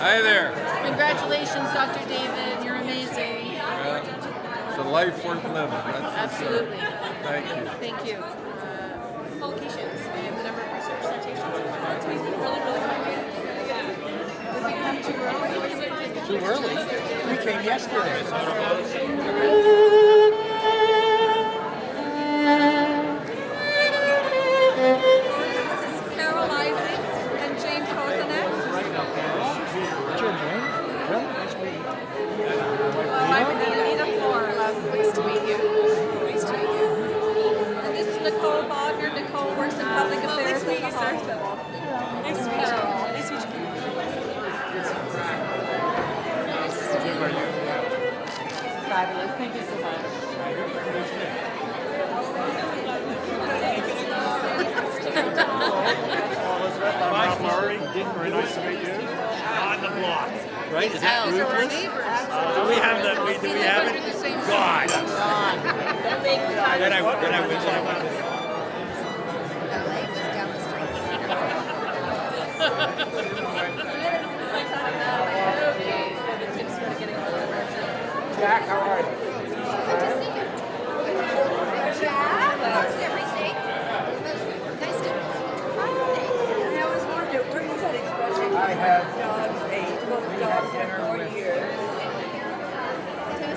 Hi there. Congratulations, Dr. David. You're amazing. It's a life worth living. That's for sure. Absolutely. Thank you. Thank you. Publications and the number of research citations and whatnot. So he's been really, really quick. Did we come too early? Too early? We came yesterday. Fabulous. Thank you so much. Hi, Murray. Very nice to meet you. On the block. Right? Is that ruthless? Do we have that? Do we have it? God. Then I went. Jack, how are you? Good to see you. Jack, how's everything? Nice to meet you. I always wondered, where is that expression? I have Dogs ate, well, dogs for 4 years.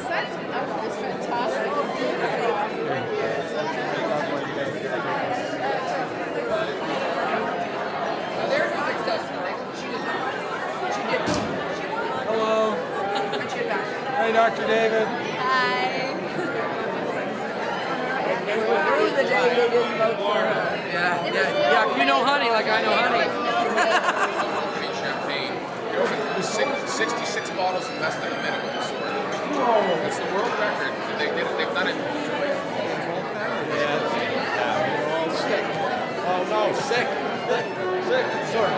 That's fantastic. There's a success story. She did. Hello. Hi, Dr. David. Hi. Through the day they didn't vote for her. Yeah. If you know honey, like I know honey. Champagne. There's 66 bottles in less than a minute with a sword. That's the world record. They've done it twice. We're all sick. Oh, no, sick. Sick. Sorry.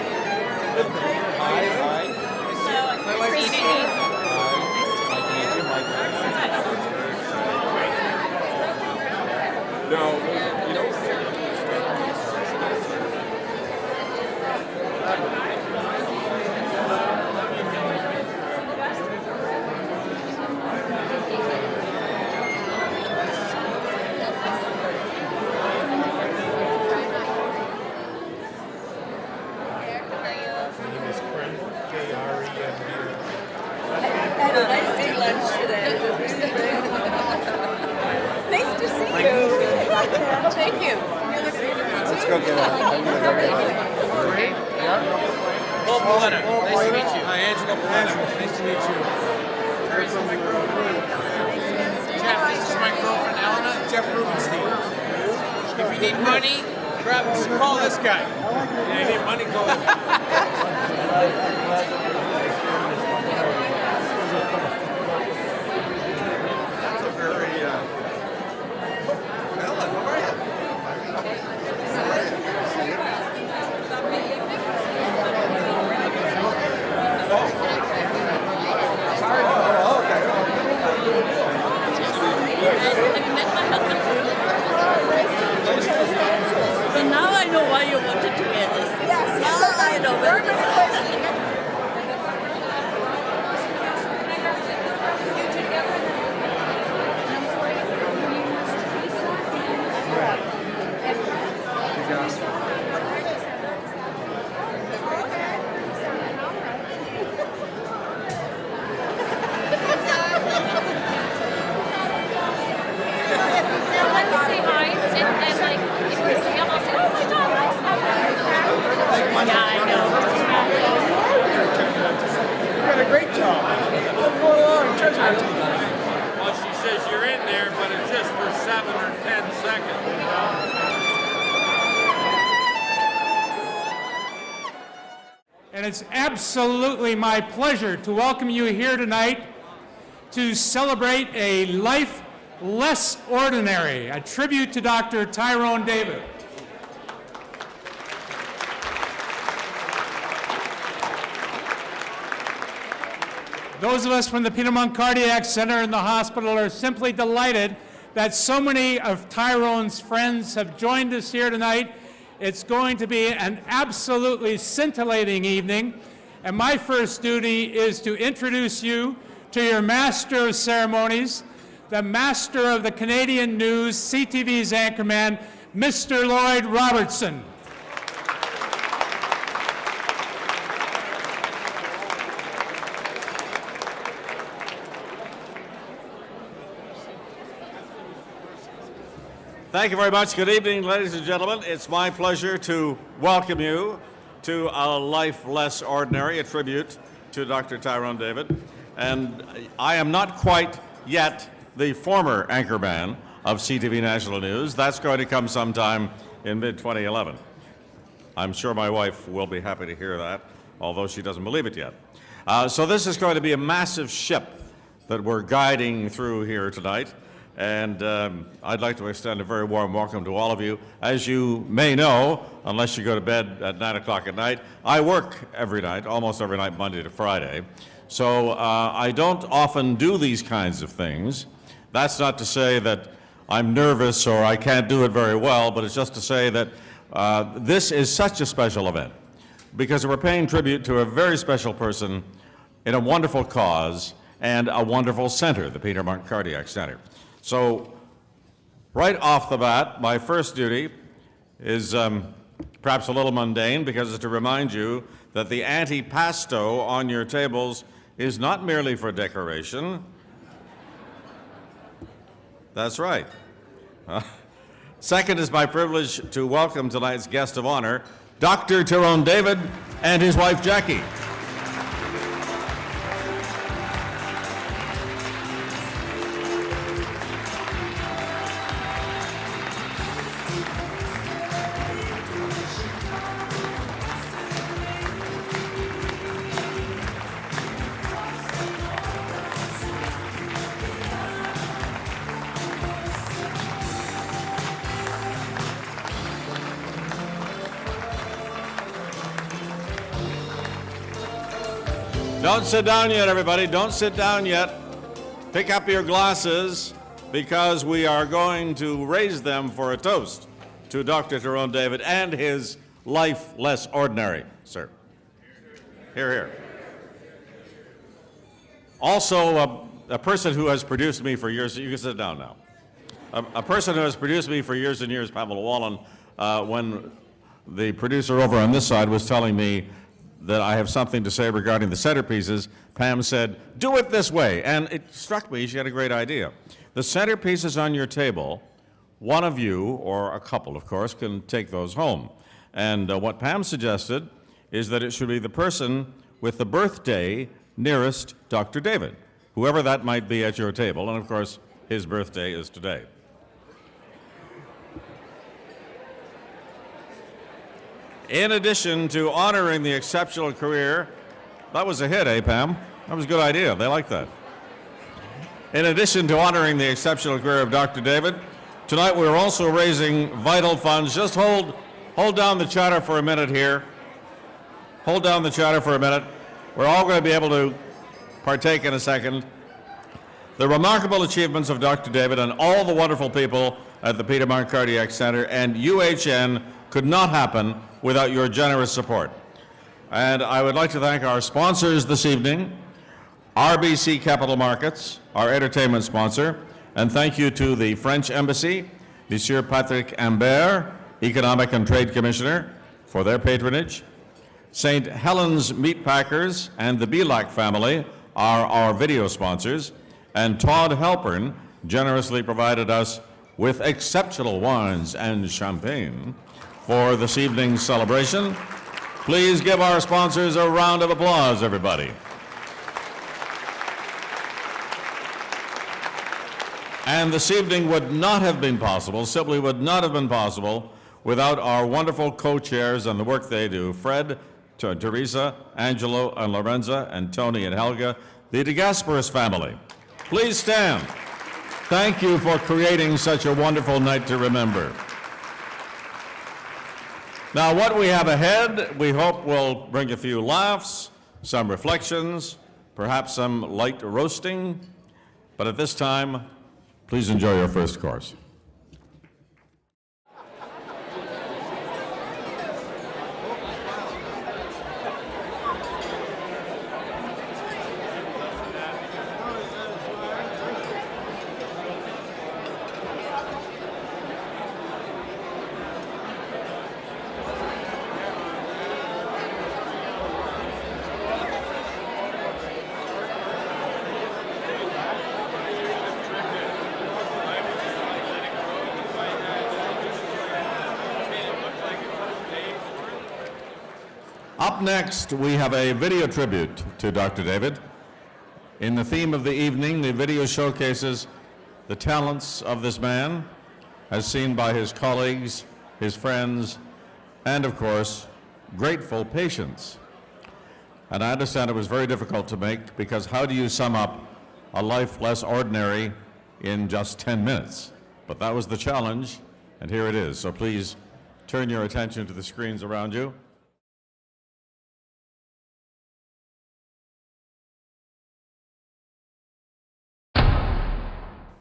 Hi. My wife's Christine. No, you know. Had a nice big lunch today. Nice to see you. Thank you. Let's go get it. Great. Paul Paletta. Nice to meet you. Hi, Angela Paletta. Nice to meet you. Jeff, this is my girlfriend Elena. Jeff Rubenstein. If you need money, call this guy. Yeah, you need money going. That's a very, Ellen, how are you? So now I know why you wanted to wear this. Yes. Now I know. Well, she says you're in there, but it's just for 7 or 10 seconds. And it's absolutely my pleasure to welcome you here tonight to celebrate a life less ordinary, a tribute to Dr. Tirone David. Those of us from the Peter Munk Cardiac Centre and the hospital are simply delighted that so many of Tyrone's friends have joined us here tonight. It's going to be an absolutely scintillating evening, And my first duty is to introduce you to your Master of Ceremonies, the Master of the Canadian News, CTV's anchorman, Mr. Lloyd Robertson. Thank you very much. Good evening, ladies and gentlemen. It's my pleasure to welcome you to A Life Less Ordinary, a tribute to Dr. Tirone David. And I am not quite yet the former anchorman of CTV National News. That's going to come sometime in mid-2011. I'm sure my wife will be happy to hear that, although she doesn't believe it yet. So this is going to be a massive ship that we're guiding through here tonight. And I'd like to extend a very warm welcome to all of you. As you may know, unless you go to bed at 9 o'clock at night, I work every night, almost every night, Monday to Friday. So I don't often do these kinds of things. That's not to say that I'm nervous or I can't do it very well, but it's just to say that this is such a special event because we're paying tribute to a very special person in a wonderful cause and a wonderful center, the Peter Munk Cardiac Centre. So right off the bat, my first duty is perhaps a little mundane because it's to remind you that the antipasto on your tables is not merely for decoration. That's right. Second is my privilege to welcome tonight's guest of honor, Dr. Tirone David and his wife Jackie. Don't sit down yet, everybody. Don't sit down yet. Pick up your glasses because we are going to raise them for a toast to Dr. Tirone David and his life less ordinary, sir. Hear, hear. Also, a person who has produced me for years, you can sit down now. A person who has produced me for years and years, Pamela Wallen, when the producer over on this side was telling me that I have something to say regarding the centerpieces, Pam said, do it this way. And it struck me, she had a great idea. The centerpieces on your table, one of you, or a couple of course, can take those home. And what Pam suggested is that it should be the person with the birthday nearest Dr. David, whoever that might be at your table. And of course, his birthday is today. In addition to honoring the exceptional career, that was a hit, eh, Pam? That was a good idea. They like that. In addition to honoring the exceptional career of Dr. David, tonight we're also raising vital funds. Just hold down the chatter for a minute here. Hold down the chatter for a minute. We're all going to be able to partake in a second. The remarkable achievements of Dr. David and all the wonderful people at the Peter Munk Cardiac Centre and UHN could not happen without your generous support. And I would like to thank our sponsors this evening, RBC Capital Markets, our entertainment sponsor, and thank you to the French Embassy, Monsieur Patrick Ambert, Economic and Trade Commissioner, for their patronage. St. Helens Meat Packers and the Belak family are our video sponsors, and Todd Halpern generously provided us with exceptional wines and champagne for this evening's celebration. Please give our sponsors a round of applause, everybody. And this evening would not have been possible, simply would not have been possible, without our wonderful co-chairs and the work they do, Fred, Teresa, Angelo, and Lorenza, and Tony and Helga, the De Gasperis family. Please stand. Thank you for creating such a wonderful night to remember. Now, what we have ahead, we hope will bring a few laughs, some reflections, perhaps some light roasting. But at this time, please enjoy your first course. Up next, we have a video tribute to Dr. David. In the theme of the evening, the video showcases the talents of this man, as seen by his colleagues, his friends, and of course, grateful patients. And I understand it was very difficult to make, because how do you sum up a life less ordinary in just 10 minutes? But that was the challenge, and here it is. So please turn your attention to the screens around you.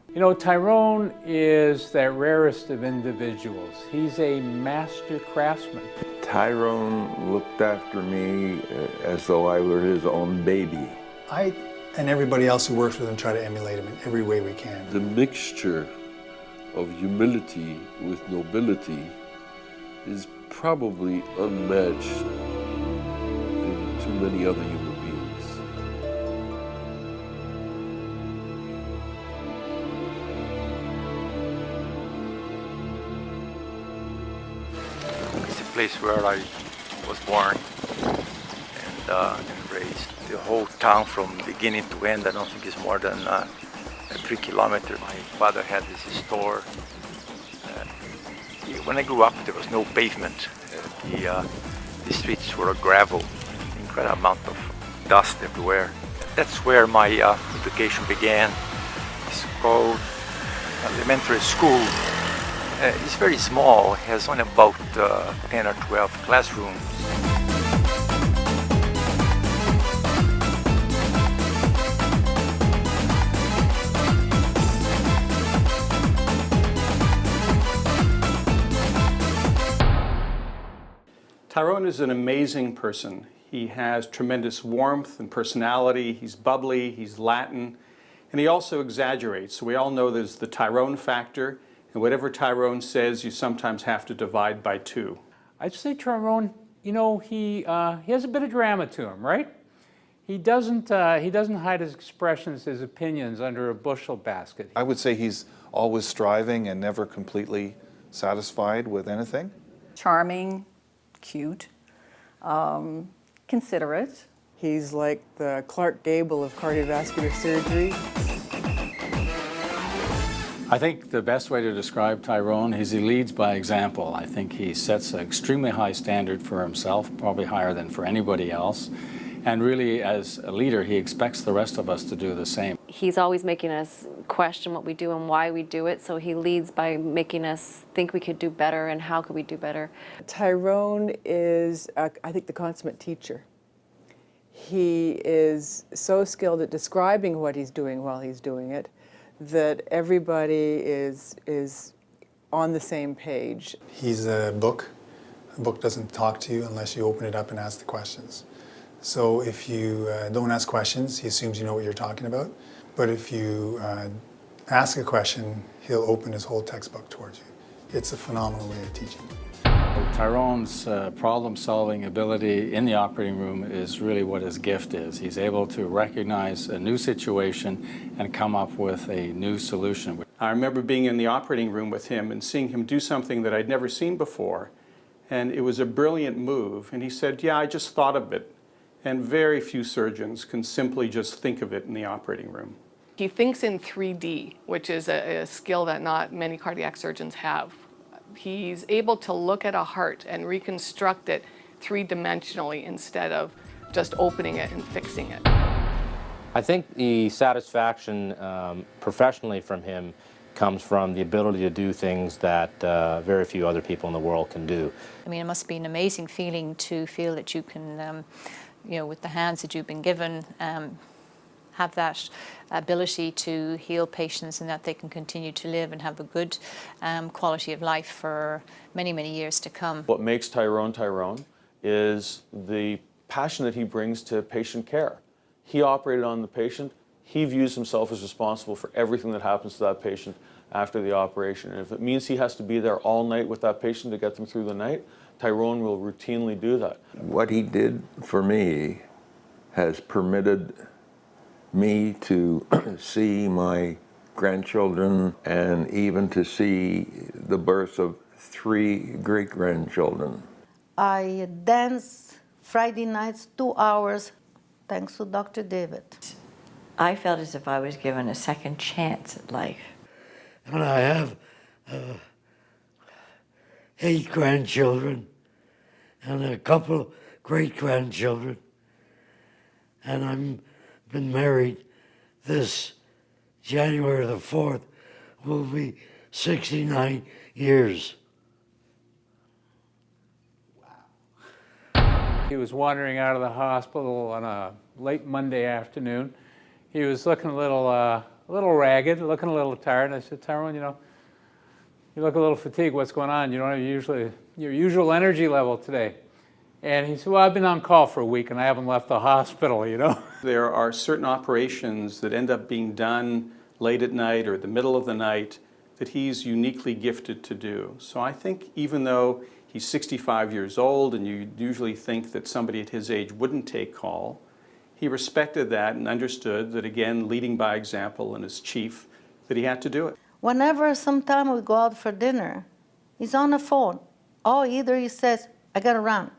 You know, Tirone is that rarest of individuals. He's a master craftsman. Tirone looked after me as though I were his own baby. I and everybody else who works with him try to emulate him in every way we can. The mixture of humility with nobility is probably unmatched in too many other human beings. It's the place where I was born and raised. The whole town from beginning to end, I don't think it's more than 3 kilometers. My father had his store. When I grew up, there was no pavement. The streets were gravel, incredible amount of dust everywhere. That's where my education began. It's called elementary school. It's very small, it has only about 10 or 12 classrooms. Tirone is an amazing person. He has tremendous warmth and personality. He's bubbly, he's Latin, and he also exaggerates. So we all know there's the Tirone factor, and whatever Tirone says, you sometimes have to divide by 2. I'd say Tirone, you know, he has a bit of drama to him, right? He doesn't hide his expressions, his opinions under a bushel basket. I would say he's always striving and never completely satisfied with anything. Charming, cute, considerate. He's like the Clark Gable of cardiovascular surgery. I think the best way to describe Tirone is he leads by example. I think he sets an extremely high standard for himself, probably higher than for anybody else. And really, as a leader, he expects the rest of us to do the same. He's always making us question what we do and why we do it, so he leads by making us think we could do better and how could we do better. Tyrone is, I think, the consummate teacher. He is so skilled at describing what he's doing while he's doing it that everybody is on the same page. He's a book. A book doesn't talk to you unless you open it up and ask the questions. So if you don't ask questions, he assumes you know what you're talking about. But if you ask a question, he'll open his whole textbook towards you. It's a phenomenal way of teaching. Tyrone's problem-solving ability in the operating room is really what his gift is. He's able to recognize a new situation and come up with a new solution. I remember being in the operating room with him and seeing him do something that I'd never seen before. And it was a brilliant move. And he said, yeah, I just thought of it. And very few surgeons can simply just think of it in the operating room. He thinks in 3D, which is a skill that not many cardiac surgeons have. He's able to look at a heart and reconstruct it 3-dimensionally instead of just opening it and fixing it. I think the satisfaction professionally from him comes from the ability to do things that very few other people in the world can do. I mean, it must be an amazing feeling to feel that you can, you know, with the hands that you've been given, have that ability to heal patients and that they can continue to live and have a good quality of life for many, many years to come. What makes Tirone Tirone is the passion that he brings to patient care. He operated on the patient. He views himself as responsible for everything that happens to that patient after the operation. And if it means he has to be there all night with that patient to get them through the night, Tirone will routinely do that. What he did for me has permitted me to see my grandchildren and even to see the birth of 3 great-grandchildren. I dance Friday nights, 2 hours, thanks to Dr. David. I felt as if I was given a second chance at life. And I have 8 grandchildren and a couple great-grandchildren. And I've been married this January the 4th will be 69 years. He was wandering out of the hospital on a late Monday afternoon. He was looking a little ragged, looking a little tired. I said, Tyrone, you know, you look a little fatigued. What's going on? You don't have your usual energy level today. And he said, well, I've been on call for a week and I haven't left the hospital, you know. There are certain operations that end up being done late at night or at the middle of the night that he's uniquely gifted to do. So I think even though he's 65 years old and you usually think that somebody at his age wouldn't take call, he respected that and understood that, again, leading by example and as chief, that he had to do it. Whenever sometime we go out for dinner, he's on the phone. Or either he says, I gotta run.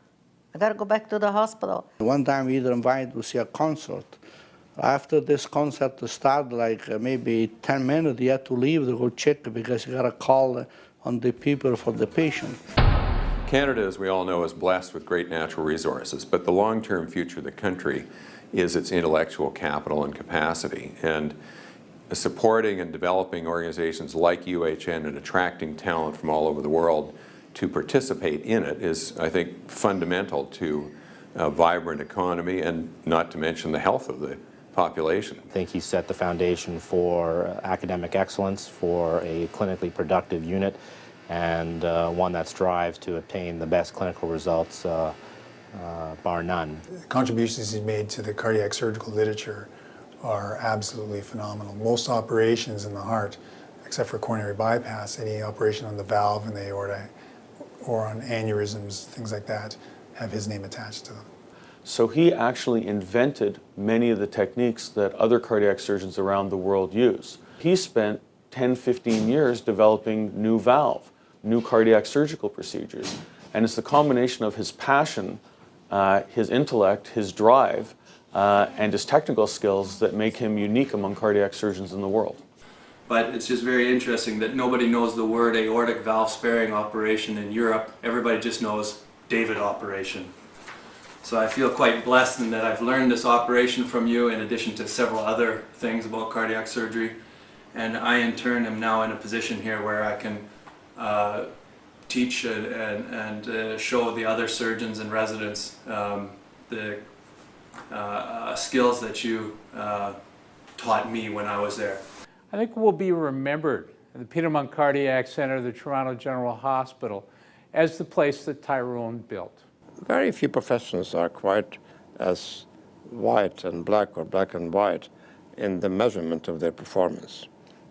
I gotta go back to the hospital. One time we were invited to see a concert. After this concert started, like maybe 10 minutes, you had to leave to go check because you got a call on the people for the patient. Canada, as we all know, is blessed with great natural resources, but the long-term future of the country is its intellectual capital and capacity. And supporting and developing organizations like UHN and attracting talent from all over the world to participate in it is, I think, fundamental to a vibrant economy and not to mention the health of the population. I think he set the foundation for academic excellence, for a clinically productive unit, and one that strives to obtain the best clinical results, bar none. The contributions he made to the cardiac surgical literature are absolutely phenomenal. Most operations in the heart, except for coronary bypass, any operation on the valve in the aorta or on aneurysms, things like that, have his name attached to them. So he actually invented many of the techniques that other cardiac surgeons around the world use. He spent 10, 15 years developing new valve, new cardiac surgical procedures. And it's the combination of his passion, his intellect, his drive, and his technical skills that make him unique among cardiac surgeons in the world. But it's just very interesting that nobody knows the word aortic valve sparing operation in Europe. Everybody just knows David operation. So I feel quite blessed in that I've learned this operation from you in addition to several other things about cardiac surgery. And I in turn am now in a position here where I can teach and show the other surgeons and residents the skills that you taught me when I was there. I think we'll be remembered at the Peter Munk Cardiac Centre, the Toronto General Hospital, as the place that Tyrone built. Very few professions are quite as white and black or black and white in the measurement of their performance.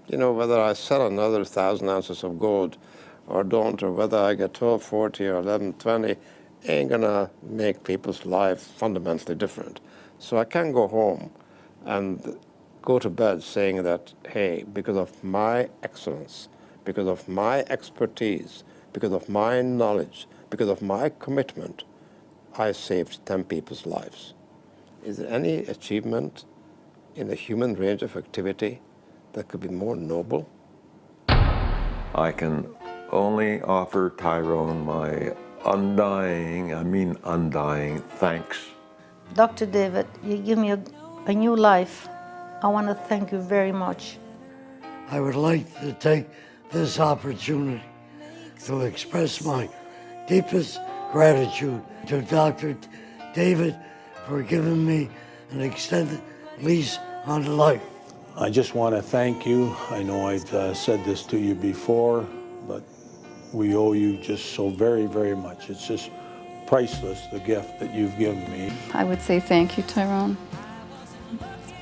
You know, whether I sell another 1,000 ounces of gold or don't, or whether I get 1240 or 1120, ain't gonna make people's life fundamentally different. So I can go home and go to bed saying that, hey, because of my excellence, because of my expertise, because of my knowledge, because of my commitment, I saved 10 people's lives. Is there any achievement in the human range of activity that could be more noble? I can only offer Tyrone my undying thanks. Dr. David, you give me a new life. I want to thank you very much. I would like to take this opportunity to express my deepest gratitude to Dr. David for giving me an extended lease on life. I just want to thank you. I know I've said this to you before, but we owe you just so very, very much. It's just priceless, the gift that you've given me. I would say thank you, Tyrone.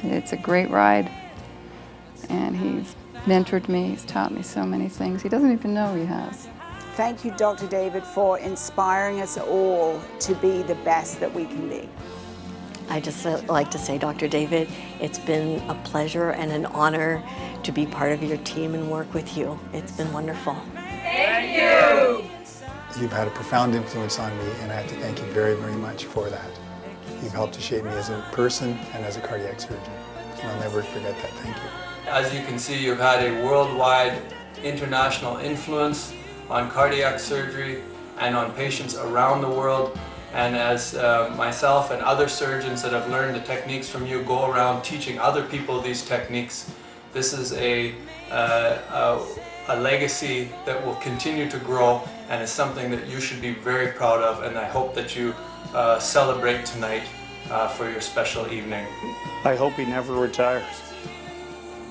It's a great ride, and he's mentored me. He's taught me so many things. He doesn't even know he has. Thank you, Dr. David, for inspiring us all to be the best that we can be. I just like to say, Dr. David, it's been a pleasure and an honor to be part of your team and work with you. It's been wonderful. Thank you! You've had a profound influence on me, and I have to thank you very, very much for that. You've helped to shape me as a person and as a cardiac surgeon, and I'll never forget that. Thank you. As you can see, you've had a worldwide international influence on cardiac surgery and on patients around the world. And as myself and other surgeons that have learned the techniques from you go around teaching other people these techniques, this is a legacy that will continue to grow and is something that you should be very proud of, and I hope that you celebrate tonight for your special evening. I hope he never retires.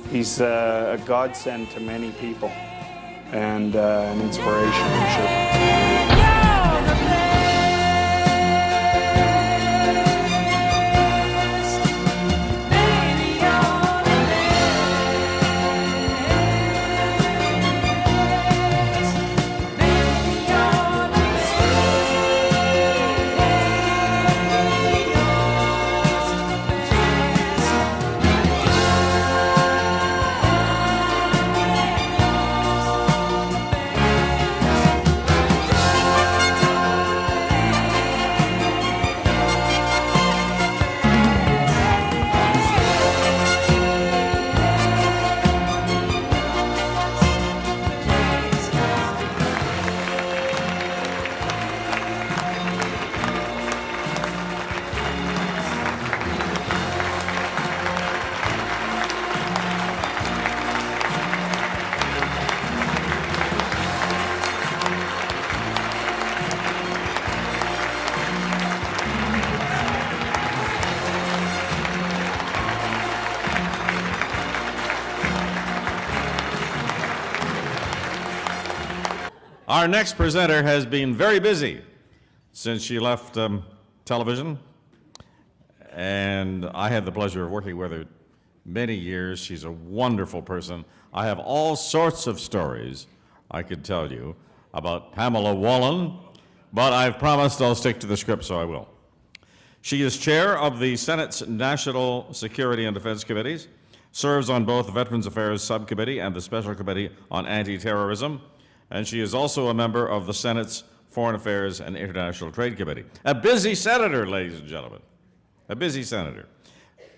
He's a godsend to many people and an inspiration, I'm sure. Our next presenter has been very busy since she left television, and I had the pleasure of working with her many years. She's a wonderful person. I have all sorts of stories I could tell you about Pamela Wallin, but I've promised I'll stick to the script, so I will. She is chair of the Senate's National Security and Defense Committees, serves on both the Veterans Affairs Subcommittee and the Special Committee on Anti-Terrorism, and she is also a member of the Senate's Foreign Affairs and International Trade Committee. A busy senator, ladies and gentlemen, a busy senator.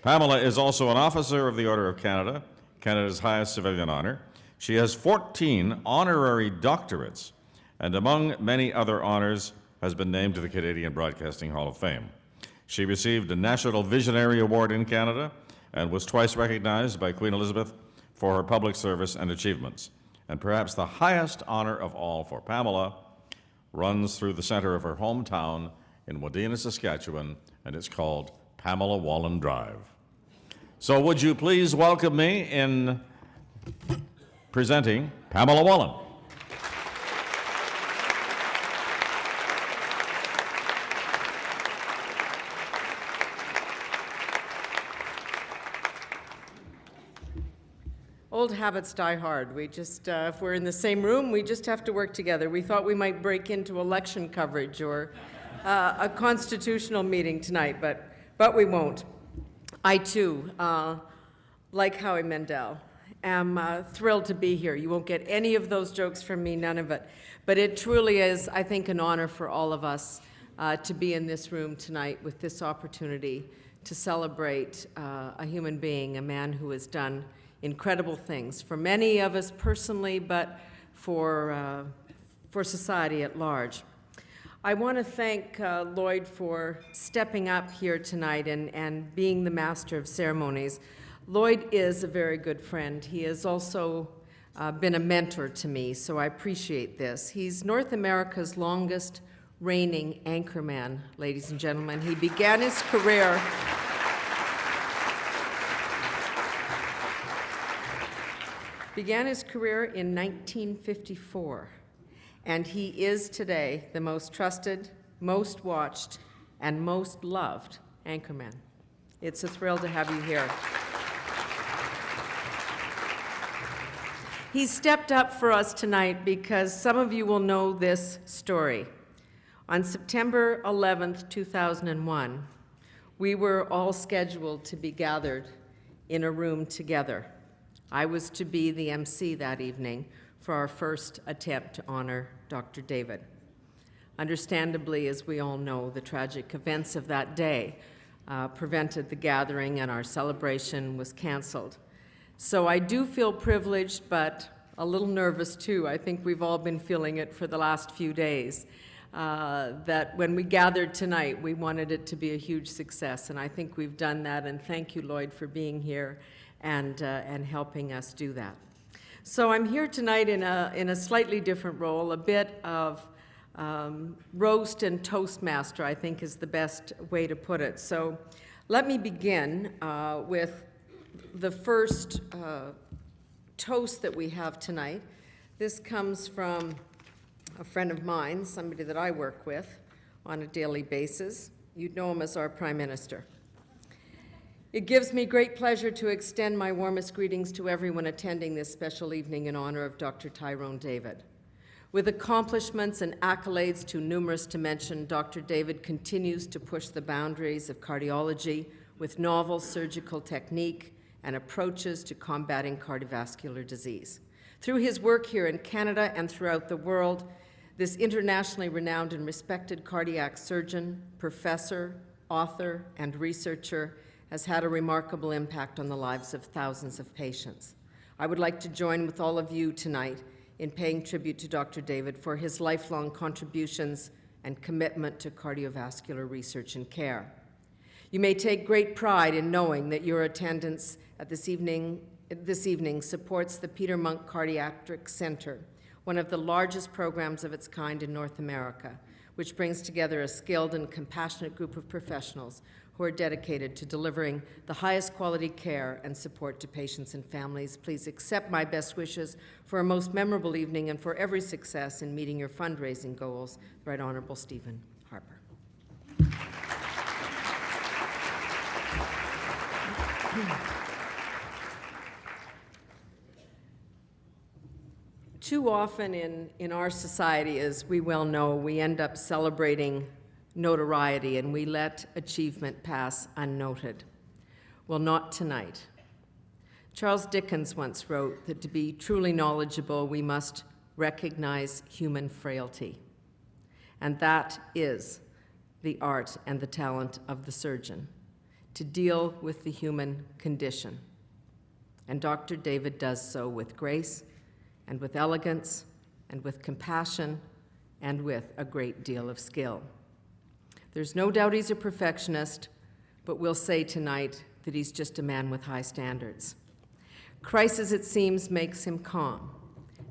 Pamela is also an officer of the Order of Canada, Canada's highest civilian honor. She has 14 honorary doctorates, and among many other honors, has been named to the Canadian Broadcasting Hall of Fame. She received a National Visionary Award in Canada and was twice recognized by Queen Elizabeth for her public service and achievements. And perhaps the highest honor of all for Pamela runs through the center of her hometown in Wadena, Saskatchewan, and it's called Pamela Wallin Drive. So would you please welcome me in presenting Pamela Wallin. Old habits die hard. We just, if we're in the same room, we just have to work together. We thought we might break into election coverage or a constitutional meeting tonight, but we won't. I too, like Howie Mandel, am thrilled to be here. You won't get any of those jokes from me, none of it. But it truly is, I think, an honor for all of us to be in this room tonight with this opportunity to celebrate a human being, a man who has done incredible things for many of us personally, but for society at large. I want to thank Lloyd for stepping up here tonight and being the master of ceremonies. Lloyd is a very good friend. He has also been a mentor to me, so I appreciate this. He's North America's longest reigning anchorman, ladies and gentlemen. He began his career in 1954, and he is today the most trusted, most watched, and most loved anchorman. It's a thrill to have you here. He stepped up for us tonight because some of you will know this story. On September 11th, 2001, we were all scheduled to be gathered in a room together. I was to be the MC that evening for our first attempt to honor Dr. David. Understandably, as we all know, the tragic events of that day prevented the gathering and our celebration was canceled. So I do feel privileged, but a little nervous too. I think we've all been feeling it for the last few days. That when we gathered tonight, we wanted it to be a huge success, and I think we've done that, and thank you, Lloyd, for being here and helping us do that. So I'm here tonight in a slightly different role, a bit of roast and toastmaster, I think is the best way to put it. So let me begin with the first toast that we have tonight. This comes from a friend of mine, somebody that I work with on a daily basis. You'd know him as our Prime Minister. It gives me great pleasure to extend my warmest greetings to everyone attending this special evening in honor of Dr. Tirone David. With accomplishments and accolades too numerous to mention, Dr. David continues to push the boundaries of cardiology with novel surgical technique and approaches to combating cardiovascular disease. Through his work here in Canada and throughout the world, this internationally renowned and respected cardiac surgeon, professor, author, and researcher has had a remarkable impact on the lives of thousands of patients. I would like to join with all of you tonight in paying tribute to Dr. David for his lifelong contributions and commitment to cardiovascular research and care. You may take great pride in knowing that your attendance at this evening supports the Peter Munk Cardiac Centre, one of the largest programs of its kind in North America, which brings together a skilled and compassionate group of professionals who are dedicated to delivering the highest quality care and support to patients and families. Please accept my best wishes for a most memorable evening and for every success in meeting your fundraising goals. Right Honourable Stephen Harper. Too often in our society, as we well know, we end up celebrating notoriety and we let achievement pass unnoted. Well, not tonight. Charles Dickens once wrote that to be truly knowledgeable, we must recognize human frailty. And that is the art and the talent of the surgeon, to deal with the human condition. And Dr. David does so with grace and with elegance and with compassion and with a great deal of skill. There's no doubt he's a perfectionist, but we'll say tonight that he's just a man with high standards. Crisis, it seems, makes him calm,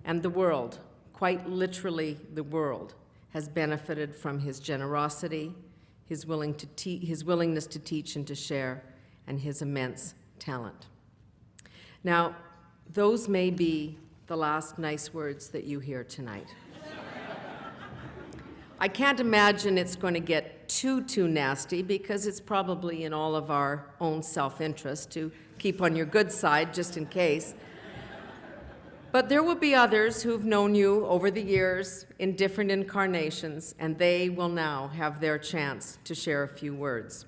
and the world, quite literally the world, has benefited from his generosity, his willingness to teach and to share, and his immense talent. Now, those may be the last nice words that you hear tonight. I can't imagine it's going to get too nasty, because it's probably in all of our own self-interest to keep on your good side just in case. But there will be others who've known you over the years in different incarnations, and they will now have their chance to share a few words.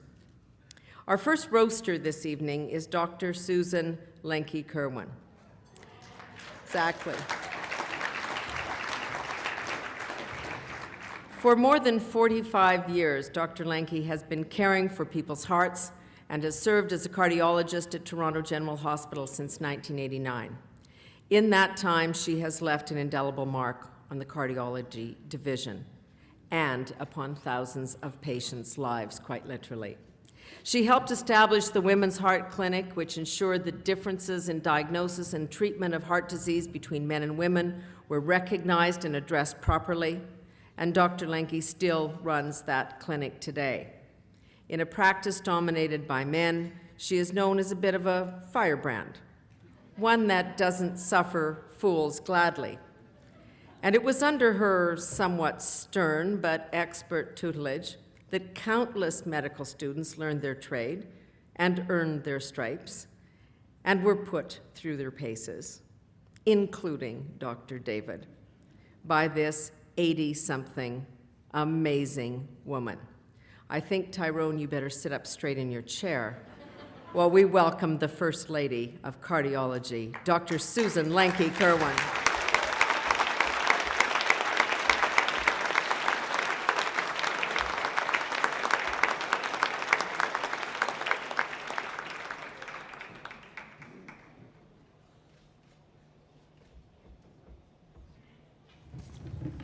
Our first roaster this evening is Dr. Susan Lenke-Kerwin. Exactly. For more than 45 years, Dr. Lenke has been caring for people's hearts and has served as a cardiologist at Toronto General Hospital since 1989. In that time, she has left an indelible mark on the cardiology division and upon thousands of patients' lives, quite literally. She helped establish the Women's Heart Clinic, which ensured that differences in diagnosis and treatment of heart disease between men and women were recognized and addressed properly, and Dr. Lenke still runs that clinic today. In a practice dominated by men, she is known as a bit of a firebrand, one that doesn't suffer fools gladly. And it was under her somewhat stern but expert tutelage that countless medical students learned their trade and earned their stripes and were put through their paces, including Dr. David, by this 80-something amazing woman. I think, Tirone, you better sit up straight in your chair while we welcome the First Lady of Cardiology, Dr. Susan Lenke-Kerwin.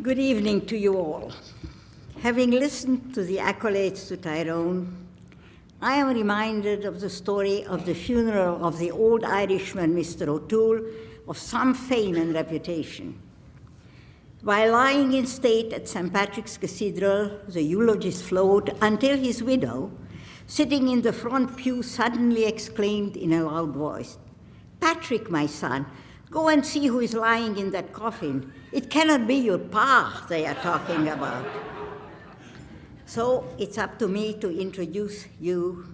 Good evening to you all. Having listened to the accolades to Tyrone, I am reminded of the story of the funeral of the old Irishman, Mr. O'Toole, of some fame and reputation. While lying in state at St. Patrick's Cathedral, the eulogies flowed until his widow, sitting in the front pew, suddenly exclaimed in a loud voice, "Patrick, my son, go and see who is lying in that coffin. It cannot be your pa they are talking about." So it's up to me to introduce you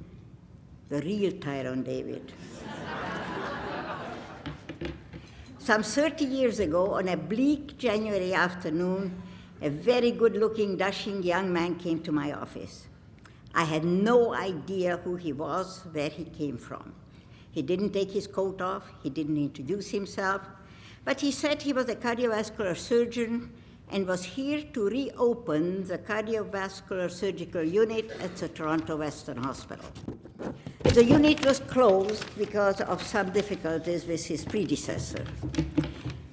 the real Tirone David. Some 30 years ago, on a bleak January afternoon, a very good-looking, dashing young man came to my office. I had no idea who he was, where he came from. He didn't take his coat off, he didn't introduce himself, but he said he was a cardiovascular surgeon and was here to reopen the cardiovascular surgical unit at the Toronto Western Hospital. The unit was closed because of some difficulties with his predecessor.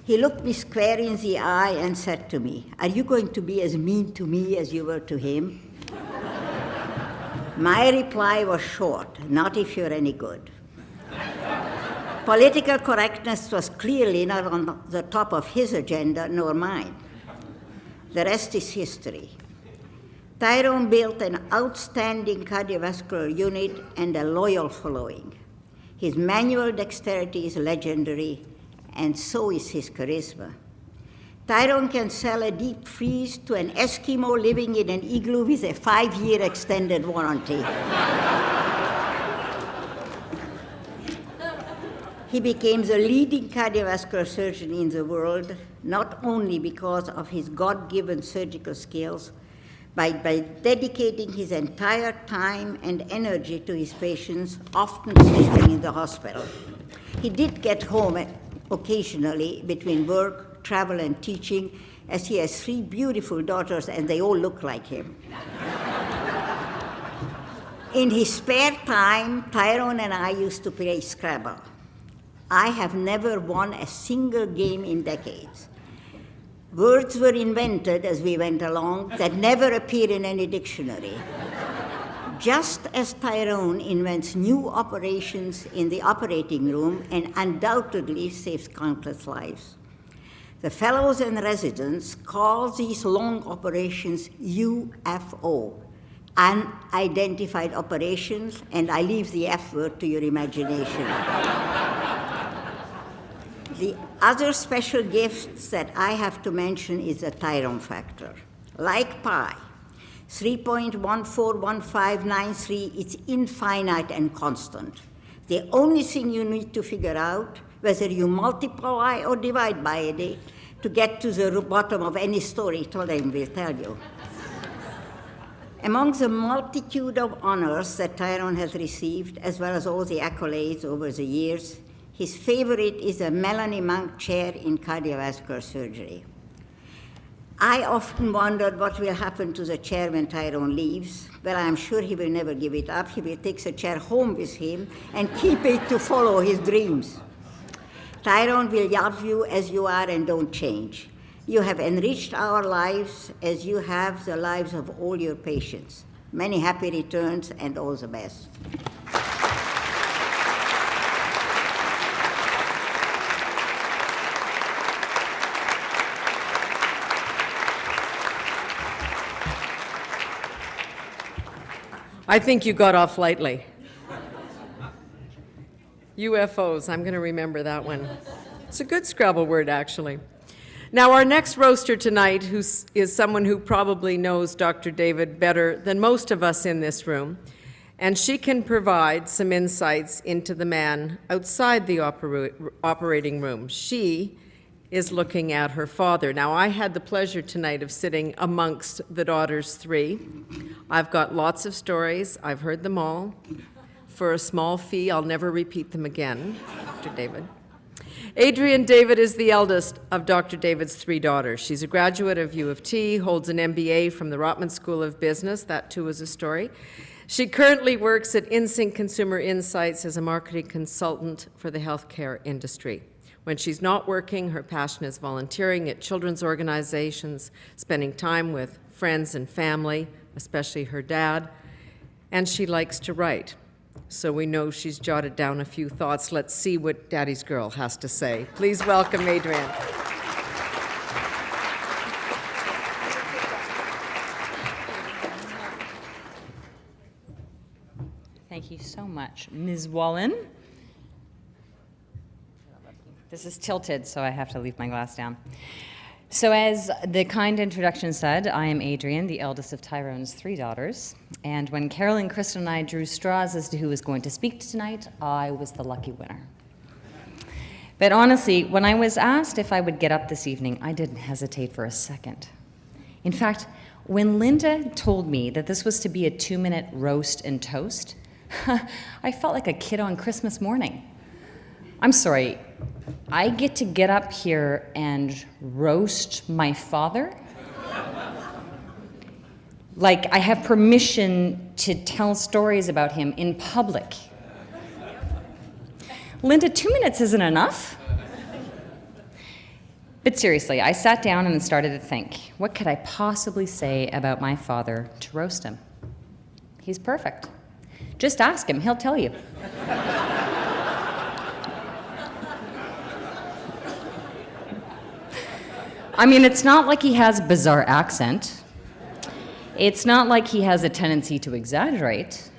He looked me square in the eye and said to me, "Are you going to be as mean to me as you were to him?" My reply was short, "Not if you're any good." Political correctness was clearly not on the top of his agenda, nor mine. The rest is history. Tyrone built an outstanding cardiovascular unit and a loyal following. His manual dexterity is legendary, and so is his charisma. Tyrone can sell a deep freeze to an Eskimo living in an igloo with a 5-year extended warranty. He became the leading cardiovascular surgeon in the world, not only because of his God-given surgical skills, but by dedicating his entire time and energy to his patients, often sleeping in the hospital. He did get home occasionally between work, travel, and teaching, as he has 3 beautiful daughters, and they all look like him. In his spare time, Tyrone and I used to play Scrabble. I have never won a single game in decades. Words were invented as we went along that never appear in any dictionary. Just as Tyrone invents new operations in the operating room and undoubtedly saves countless lives. The fellows and residents call these long operations UFO, unidentified operations, and I leave the F word to your imagination. The other special gifts that I have to mention is the Tyrone factor. Like pi, 3.141593, it's infinite and constant. The only thing you need to figure out, whether you multiply or divide by it, to get to the bottom of any story, Tolem will tell you. Among the multitude of honors that Tyrone has received, as well as all the accolades over the years, his favorite is the Melanie Munk Chair in Cardiovascular Surgery. I often wondered what will happen to the chair when Tyrone leaves. Well, I'm sure he will never give it up. He will take the chair home with him and keep it to follow his dreams. Tyrone will love you as you are and don't change. You have enriched our lives as you have the lives of all your patients. Many happy returns and all the best. I think you got off lightly. UFOs, I'm going to remember that one. It's a good Scrabble word, actually. Now, our next roaster tonight is someone who probably knows Dr. David better than most of us in this room, and she can provide some insights into the man outside the operating room. She is looking at her father. Now, I had the pleasure tonight of sitting amongst the daughters 3. I've got lots of stories. I've heard them all. For a small fee, I'll never repeat them again, Dr. David. Adrienne David is the eldest of Dr. David's 3 daughters. She's a graduate of U of T, holds an MBA from the Rotman School of Business. That, too, is a story. She currently works at InSync Consumer Insights as a marketing consultant for the healthcare industry. When she's not working, her passion is volunteering at children's organizations, spending time with friends and family, especially her dad, and she likes to write. So we know she's jotted down a few thoughts. Let's see what Daddy's Girl has to say. Please welcome Adrienne. Thank you so much. Ms. Wallen. This is tilted, so I have to leave my glass down. So as the kind introduction said, I am Adrienne, the eldest of Tyrone's 3 daughters. And when Carolyn, Kristen, and I drew straws as to who was going to speak tonight, I was the lucky winner. But honestly, when I was asked if I would get up this evening, I didn't hesitate for a second. In fact, when Linda told me that this was to be a 2-minute roast and toast, I felt like a kid on Christmas morning. I'm sorry, I get to get up here and roast my father? Like I have permission to tell stories about him in public. Linda, 2 minutes isn't enough. But seriously, I sat down and started to think, what could I possibly say about my father to roast him? He's perfect. Just ask him, he'll tell you. I mean, it's not like he has a bizarre accent. It's not like he has a tendency to exaggerate.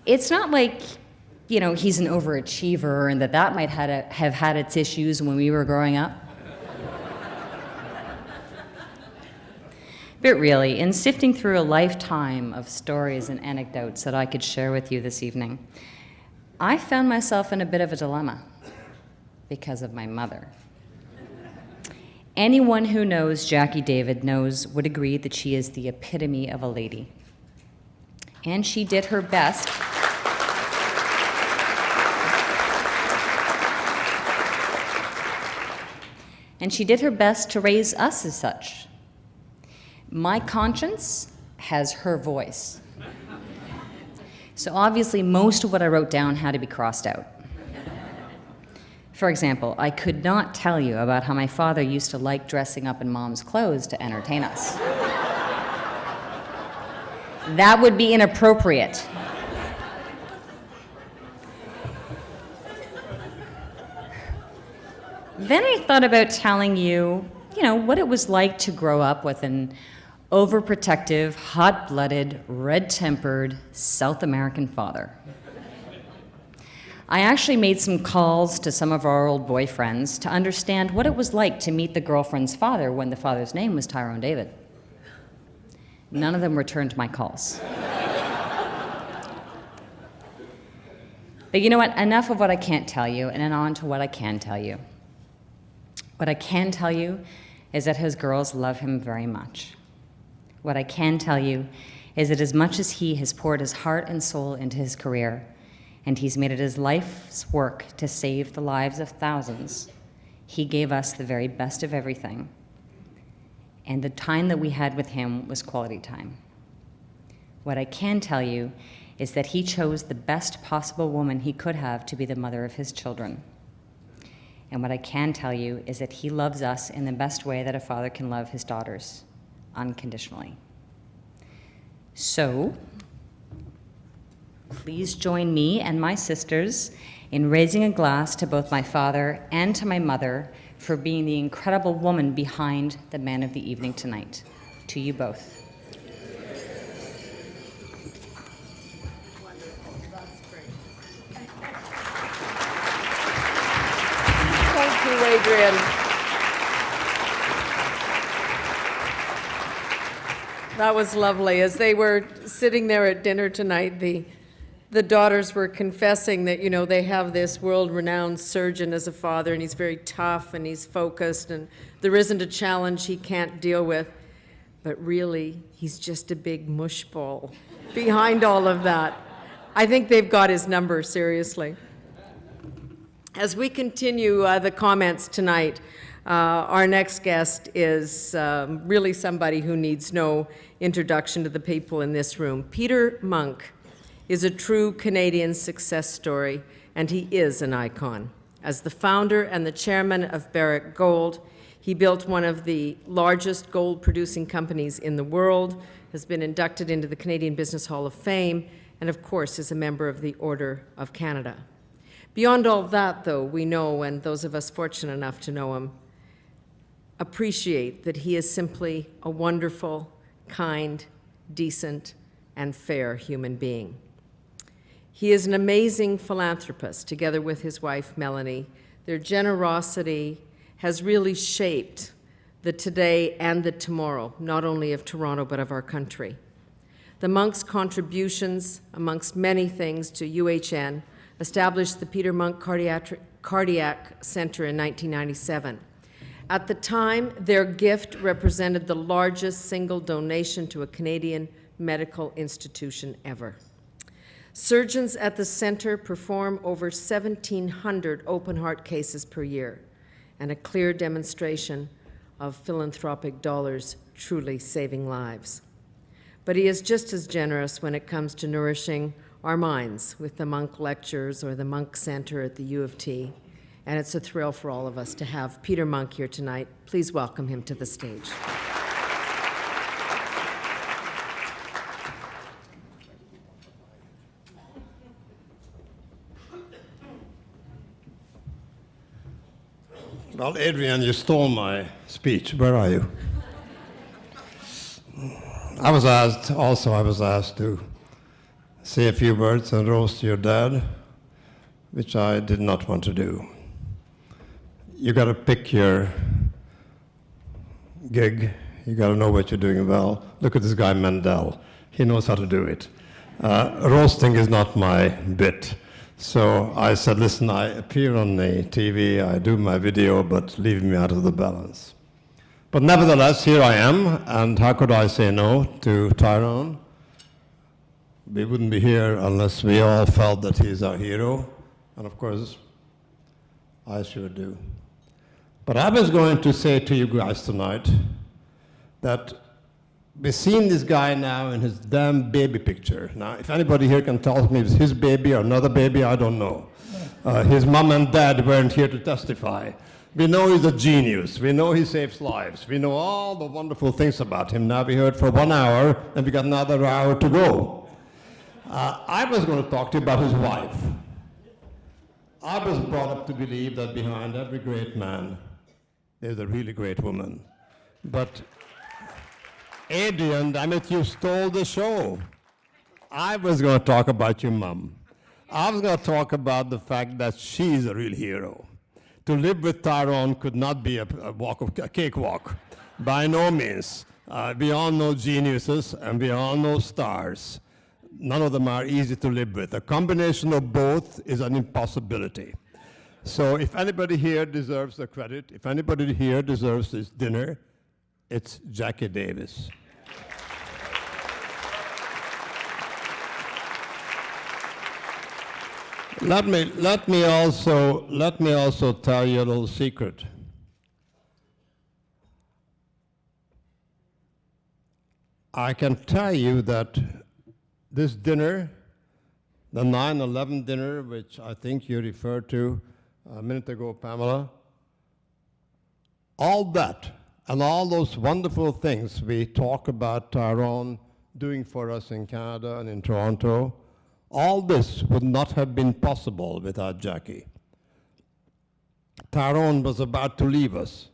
It's not like, you know, he's an overachiever and that might have had its issues when we were growing up. But really, in sifting through a lifetime of stories and anecdotes that I could share with you this evening, I found myself in a bit of a dilemma because of my mother. Anyone who knows Jackie David would agree that she is the epitome of a lady. And she did her best. And she did her best to raise us as such. My conscience has her voice. So obviously, most of what I wrote down had to be crossed out. For example, I could not tell you about how my father used to like dressing up in Mom's clothes to entertain us. That would be inappropriate. Then I thought about telling you, what it was like to grow up with an overprotective, hot-blooded, red-tempered South American father. I actually made some calls to some of our old boyfriends to understand what it was like to meet the girlfriend's father when the father's name was Tirone David. None of them returned my calls. But you know what? Enough of what I can't tell you, and then on to what I can tell you. What I can tell you is that his girls love him very much. What I can tell you is that as much as he has poured his heart and soul into his career, and he's made it his life's work to save the lives of thousands, he gave us the very best of everything. And the time that we had with him was quality time. What I can tell you is that he chose the best possible woman he could have to be the mother of his children. And what I can tell you is that he loves us in the best way that a father can love his daughters, unconditionally. So, please join me and my sisters in raising a glass to both my father and to my mother for being the incredible woman behind the man of the evening tonight. To you both. Thank you, Adrienne. That was lovely. As they were sitting there at dinner tonight, the daughters were confessing that, they have this world-renowned surgeon as a father, and he's very tough, and he's focused, and there isn't a challenge he can't deal with. But really, he's just a big mush ball behind all of that. I think they've got his number, seriously. As we continue the comments tonight, our next guest is really somebody who needs no introduction to the people in this room. Peter Munk is a true Canadian success story, and he is an icon. As the founder and the chairman of Barrick Gold, he built one of the largest gold-producing companies in the world, has been inducted into the Canadian Business Hall of Fame, and of course is a member of the Order of Canada. Beyond all that, though, we know, and those of us fortunate enough to know him, appreciate that he is simply a wonderful, kind, decent, and fair human being. He is an amazing philanthropist, together with his wife, Melanie. Their generosity has really shaped the today and the tomorrow, not only of Toronto, but of our country. The Munk's contributions, amongst many things, to UHN established the Peter Munk Cardiac Centre in 1997. At the time, their gift represented the largest single donation to a Canadian medical institution ever. Surgeons at the center perform over 1,700 open-heart cases per year, and a clear demonstration of philanthropic dollars truly saving lives. But he is just as generous when it comes to nourishing our minds with the Munk Lectures or the Munk Center at the U of T, and it's a thrill for all of us to have Peter Munk here tonight. Please welcome him to the stage. Well, Adrian, you stole my speech. Where are you? I was asked to say a few words and roast your dad, which I did not want to do. You got to pick your gig. You got to know what you're doing well. Look at this guy, Mendel. He knows how to do it. Roasting is not my bit. So I said, listen, I appear on the TV, I do my video, but leave me out of the balance. But nevertheless, here I am, and how could I say no to Tirone? We wouldn't be here unless we all felt that he's our hero, and of course, I sure do. But I was going to say to you guys tonight that we've seen this guy now in his damn baby picture. Now, if anybody here can tell me if it's his baby or another baby, I don't know. His mom and dad weren't here to testify. We know he's a genius. We know he saves lives. We know all the wonderful things about him. Now we heard for 1 hour, and we got another hour to go. I was going to talk to you about his wife. I was brought up to believe that behind every great man, there's a really great woman. But Adrian, damn it, you stole the show. I was going to talk about your mom. I was going to talk about the fact that she's a real hero. To live with Tirone could not be a cakewalk, by no means. We all know geniuses and we all know stars. None of them are easy to live with. A combination of both is an impossibility. So if anybody here deserves the credit, if anybody here deserves this dinner, it's Jackie Davis. Let me also tell you a little secret. I can tell you that this dinner, the 9/11 dinner, which I think you referred to a minute ago, Pamela, all that and all those wonderful things we talk about Tirone doing for us in Canada and in Toronto, all this would not have been possible without Jackie. Tirone was about to leave us,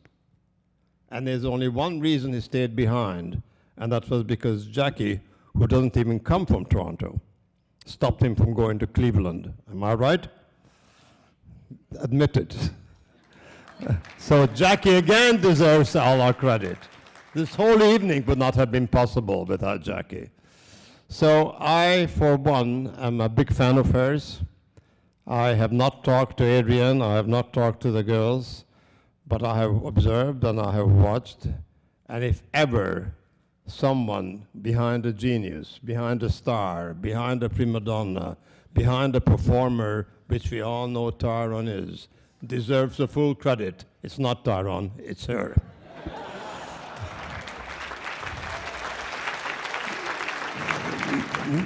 and there's only one reason he stayed behind, and that was because Jackie, who doesn't even come from Toronto, stopped him from going to Cleveland. Am I right? Admit it. So Jackie again deserves all our credit. This whole evening would not have been possible without Jackie. So I, for one, am a big fan of hers. I have not talked to Adrian, I have not talked to the girls, but I have observed and I have watched. And if ever someone behind a genius, behind a star, behind a prima donna, behind a performer, which we all know Tirone is, deserves the full credit, it's not Tirone, it's her.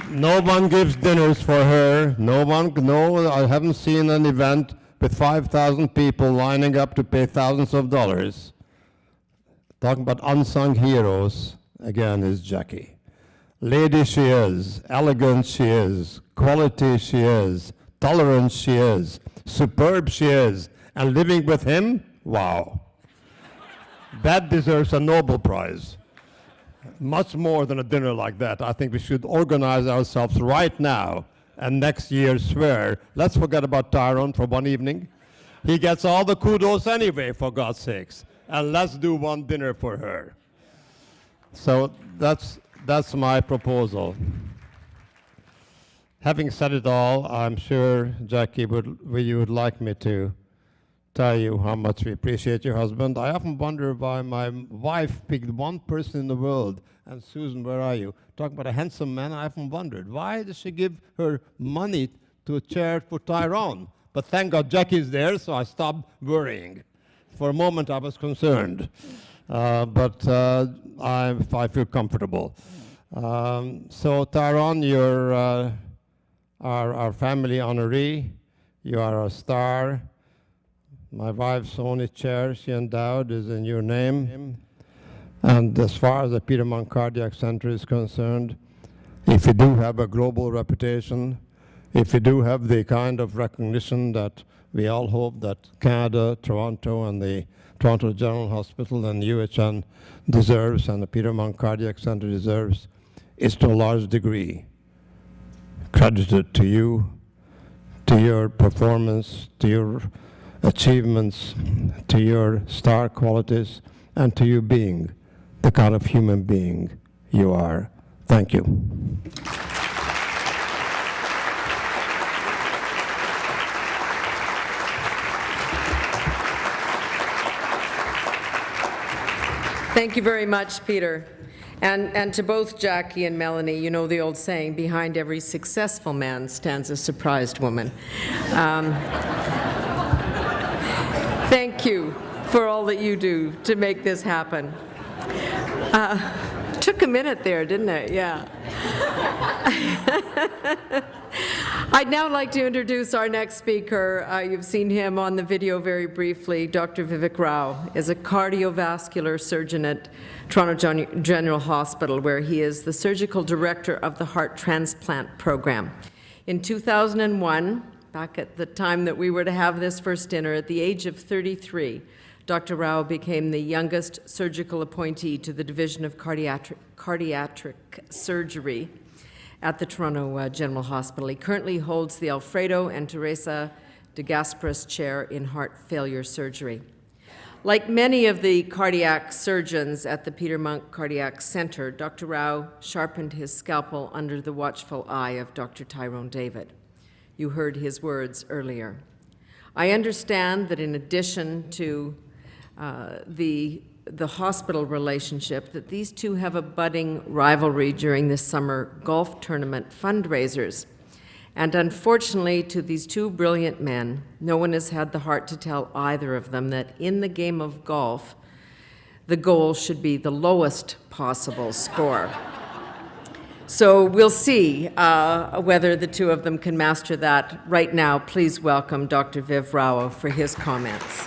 No one gives dinners for her. No, I haven't seen an event with 5,000 people lining up to pay thousands of dollars. Talking about unsung heroes, again, is Jackie. Lady she is, elegant she is, quality she is, tolerant she is, superb she is, and living with him, wow. That deserves a Nobel Prize. Much more than a dinner like that. I think we should organize ourselves right now and next year swear, let's forget about Tirone for one evening. He gets all the kudos anyway, for God's sakes. And let's do one dinner for her. So that's my proposal. Having said it all, I'm sure, Jackie, you would like me to tell you how much we appreciate your husband. I often wonder why my wife picked one person in the world, and Susan, where are you? Talking about a handsome man, I often wondered, why does she give her money to a charity for Tirone? But thank God Jackie's there, so I stopped worrying. For a moment I was concerned, but I feel comfortable. So Tirone, you're our family honoree. You are a star. My wife's only chair she endowed is in your name. And as far as the Peter Munk Cardiac Centre is concerned, if you do have a global reputation, if you do have the kind of recognition that we all hope that Canada, Toronto, and the Toronto General Hospital and UHN deserves, and the Peter Munk Cardiac Centre deserves, is to a large degree credited to you, to your performance, to your achievements, to your star qualities, and to you being the kind of human being you are. Thank you. Thank you very much, Peter. And to both Jackie and Melanie, you know the old saying, behind every successful man stands a surprised woman. Thank you for all that you do to make this happen. Took a minute there, didn't it? Yeah. I'd now like to introduce our next speaker. You've seen him on the video very briefly. Dr. Vivek Rao is a cardiovascular surgeon at Toronto General Hospital, where he is the surgical director of the heart transplant program. In 2001, back at the time that we were to have this first dinner, at the age of 33, Dr. Rao became the youngest surgical appointee to the Division of Cardiac Surgery at the Toronto General Hospital. He currently holds the Alfredo and Teresa de Gasperis Chair in Heart Failure Surgery. Like many of the cardiac surgeons at the Peter Munk Cardiac Centre, Dr. Rao sharpened his scalpel under the watchful eye of Dr. Tirone David. You heard his words earlier. I understand that in addition to the hospital relationship, that these two have a budding rivalry during the summer golf tournament fundraisers. And unfortunately, to these two brilliant men, no one has had the heart to tell either of them that in the game of golf, the goal should be the lowest possible score. So we'll see whether the two of them can master that. Right now, please welcome Dr. Viv Rao for his comments.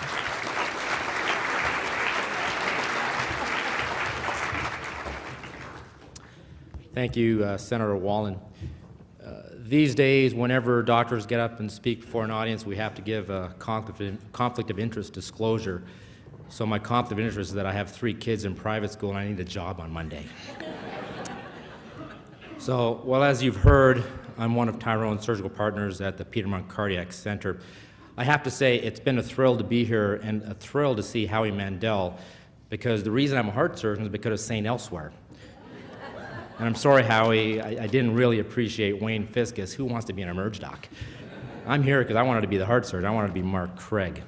Thank you, Senator Wallen. These days, whenever doctors get up and speak before an audience, we have to give a conflict of interest disclosure. So my conflict of interest is that I have 3 kids in private school and I need a job on Monday. So, well, as you've heard, I'm one of Tyrone's surgical partners at the Peter Munk Cardiac Centre. I have to say it's been a thrill to be here and a thrill to see Howie Mandel, because the reason I'm a heart surgeon is because of St. Elsewhere. And I'm sorry, Howie, I didn't really appreciate Wayne Fiscus. Who wants to be an emerge doc? I'm here because I wanted to be the heart surgeon. I wanted to be Mark Craig.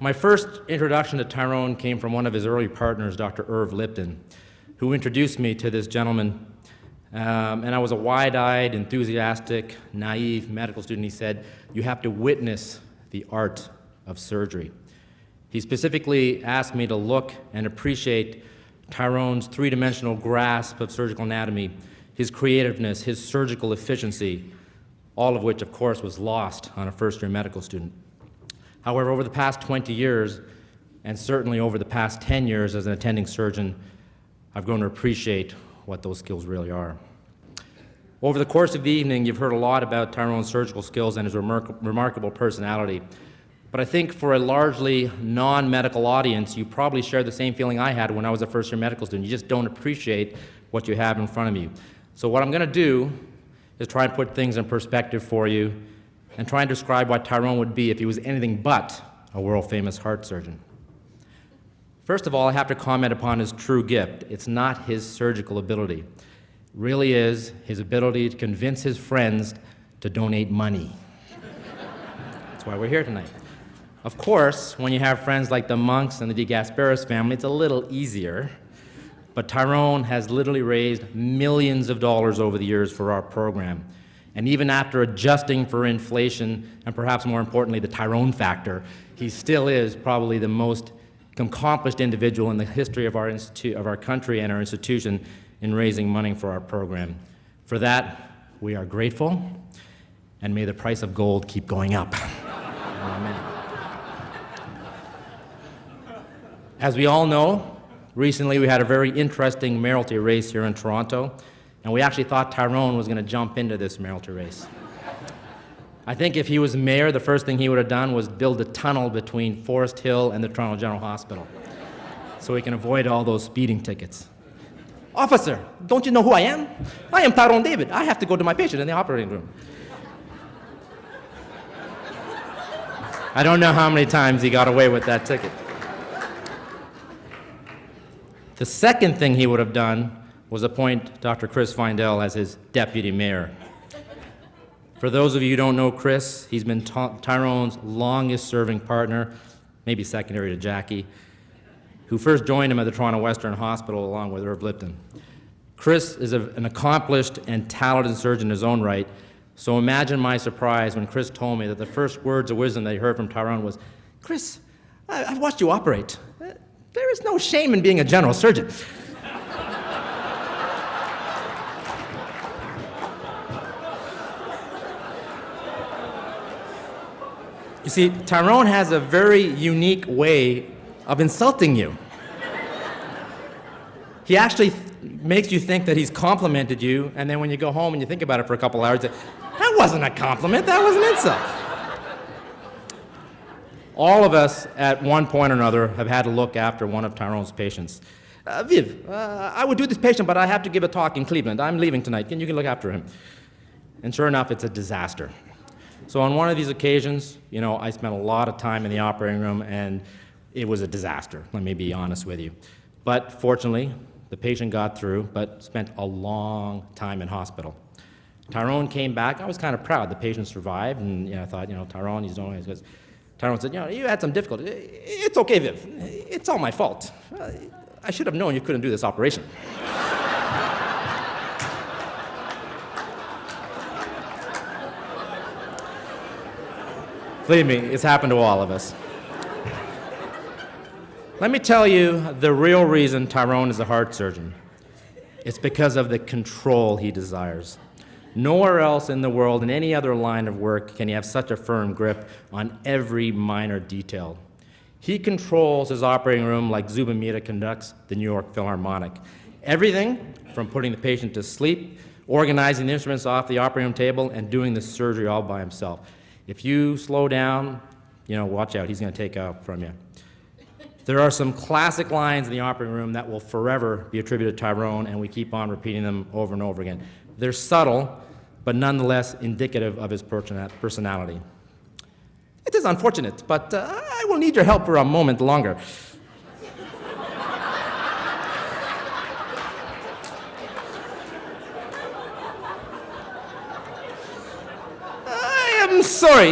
My first introduction to Tirone came from one of his early partners, Dr. Irv Lipton, who introduced me to this gentleman. And I was a wide-eyed, enthusiastic, naive medical student. He said, "You have to witness the art of surgery." He specifically asked me to look and appreciate Tyrone's three-dimensional grasp of surgical anatomy, his creativeness, his surgical efficiency, all of which, of course, was lost on a first-year medical student. However, over the past 20 years, and certainly over the past 10 years as an attending surgeon, I've grown to appreciate what those skills really are. Over the course of the evening, you've heard a lot about Tyrone's surgical skills and his remarkable personality. But I think for a largely non-medical audience, you probably share the same feeling I had when I was a first-year medical student. You just don't appreciate what you have in front of you. So what I'm going to do is try and put things in perspective for you and try and describe what Tyrone would be if he was anything but a world-famous heart surgeon. First of all, I have to comment upon his true gift. It's not his surgical ability. It really is his ability to convince his friends to donate money. That's why we're here tonight. Of course, when you have friends like the Monks and the De Gasperis family, it's a little easier. But Tyrone has literally raised millions of dollars over the years for our program. And even after adjusting for inflation, and perhaps more importantly, the Tyrone factor, he still is probably the most accomplished individual in the history of our country and our institution in raising money for our program. For that, we are grateful, and may the price of gold keep going up. Amen. As we all know, recently we had a very interesting mayoralty race here in Toronto, and we actually thought Tyrone was going to jump into this mayoralty race. I think if he was mayor, the first thing he would have done was build a tunnel between Forest Hill and the Toronto General Hospital so he can avoid all those speeding tickets. Officer, don't you know who I am? I am Tirone David. I have to go to my patient in the operating room. I don't know how many times he got away with that ticket. The second thing he would have done was appoint Dr. Chris Findell as his deputy mayor. For those of you who don't know Chris, he's been Tyrone's longest-serving partner, maybe secondary to Jackie, who first joined him at the Toronto Western Hospital along with Irv Lipton. Chris is an accomplished and talented surgeon in his own right, so imagine my surprise when Chris told me that the first words of wisdom that he heard from Tyrone was, "Chris, I've watched you operate. There is no shame in being a general surgeon." You see, Tyrone has a very unique way of insulting you. He actually makes you think that he's complimented you, and then when you go home and you think about it for a couple hours, that wasn't a compliment, that was an insult. All of us, at one point or another, have had to look after one of Tyrone's patients. Viv, I would do this patient, but I have to give a talk in Cleveland. I'm leaving tonight. You can look after him. And sure enough, it's a disaster. So on one of these occasions, I spent a lot of time in the operating room, and it was a disaster, let me be honest with you. But fortunately, the patient got through, but spent a long time in hospital. Tyrone came back. I was kind of proud. The patient survived, and I thought, Tyrone, he's doing it. Tyrone said, you had some difficulty. It's okay, Viv. It's all my fault. I should have known you couldn't do this operation. Believe me, it's happened to all of us. Let me tell you the real reason Tyrone is a heart surgeon. It's because of the control he desires. Nowhere else in the world, in any other line of work, can he have such a firm grip on every minor detail. He controls his operating room like Zubin Mehta conducts the New York Philharmonic. Everything from putting the patient to sleep, organizing the instruments off the operating room table, and doing the surgery all by himself. If you slow down, watch out, he's going to take out from you. There are some classic lines in the operating room that will forever be attributed to Tyrone, and we keep on repeating them over and over again. They're subtle, but nonetheless indicative of his personality. It is unfortunate, but I will need your help for a moment longer. I am sorry.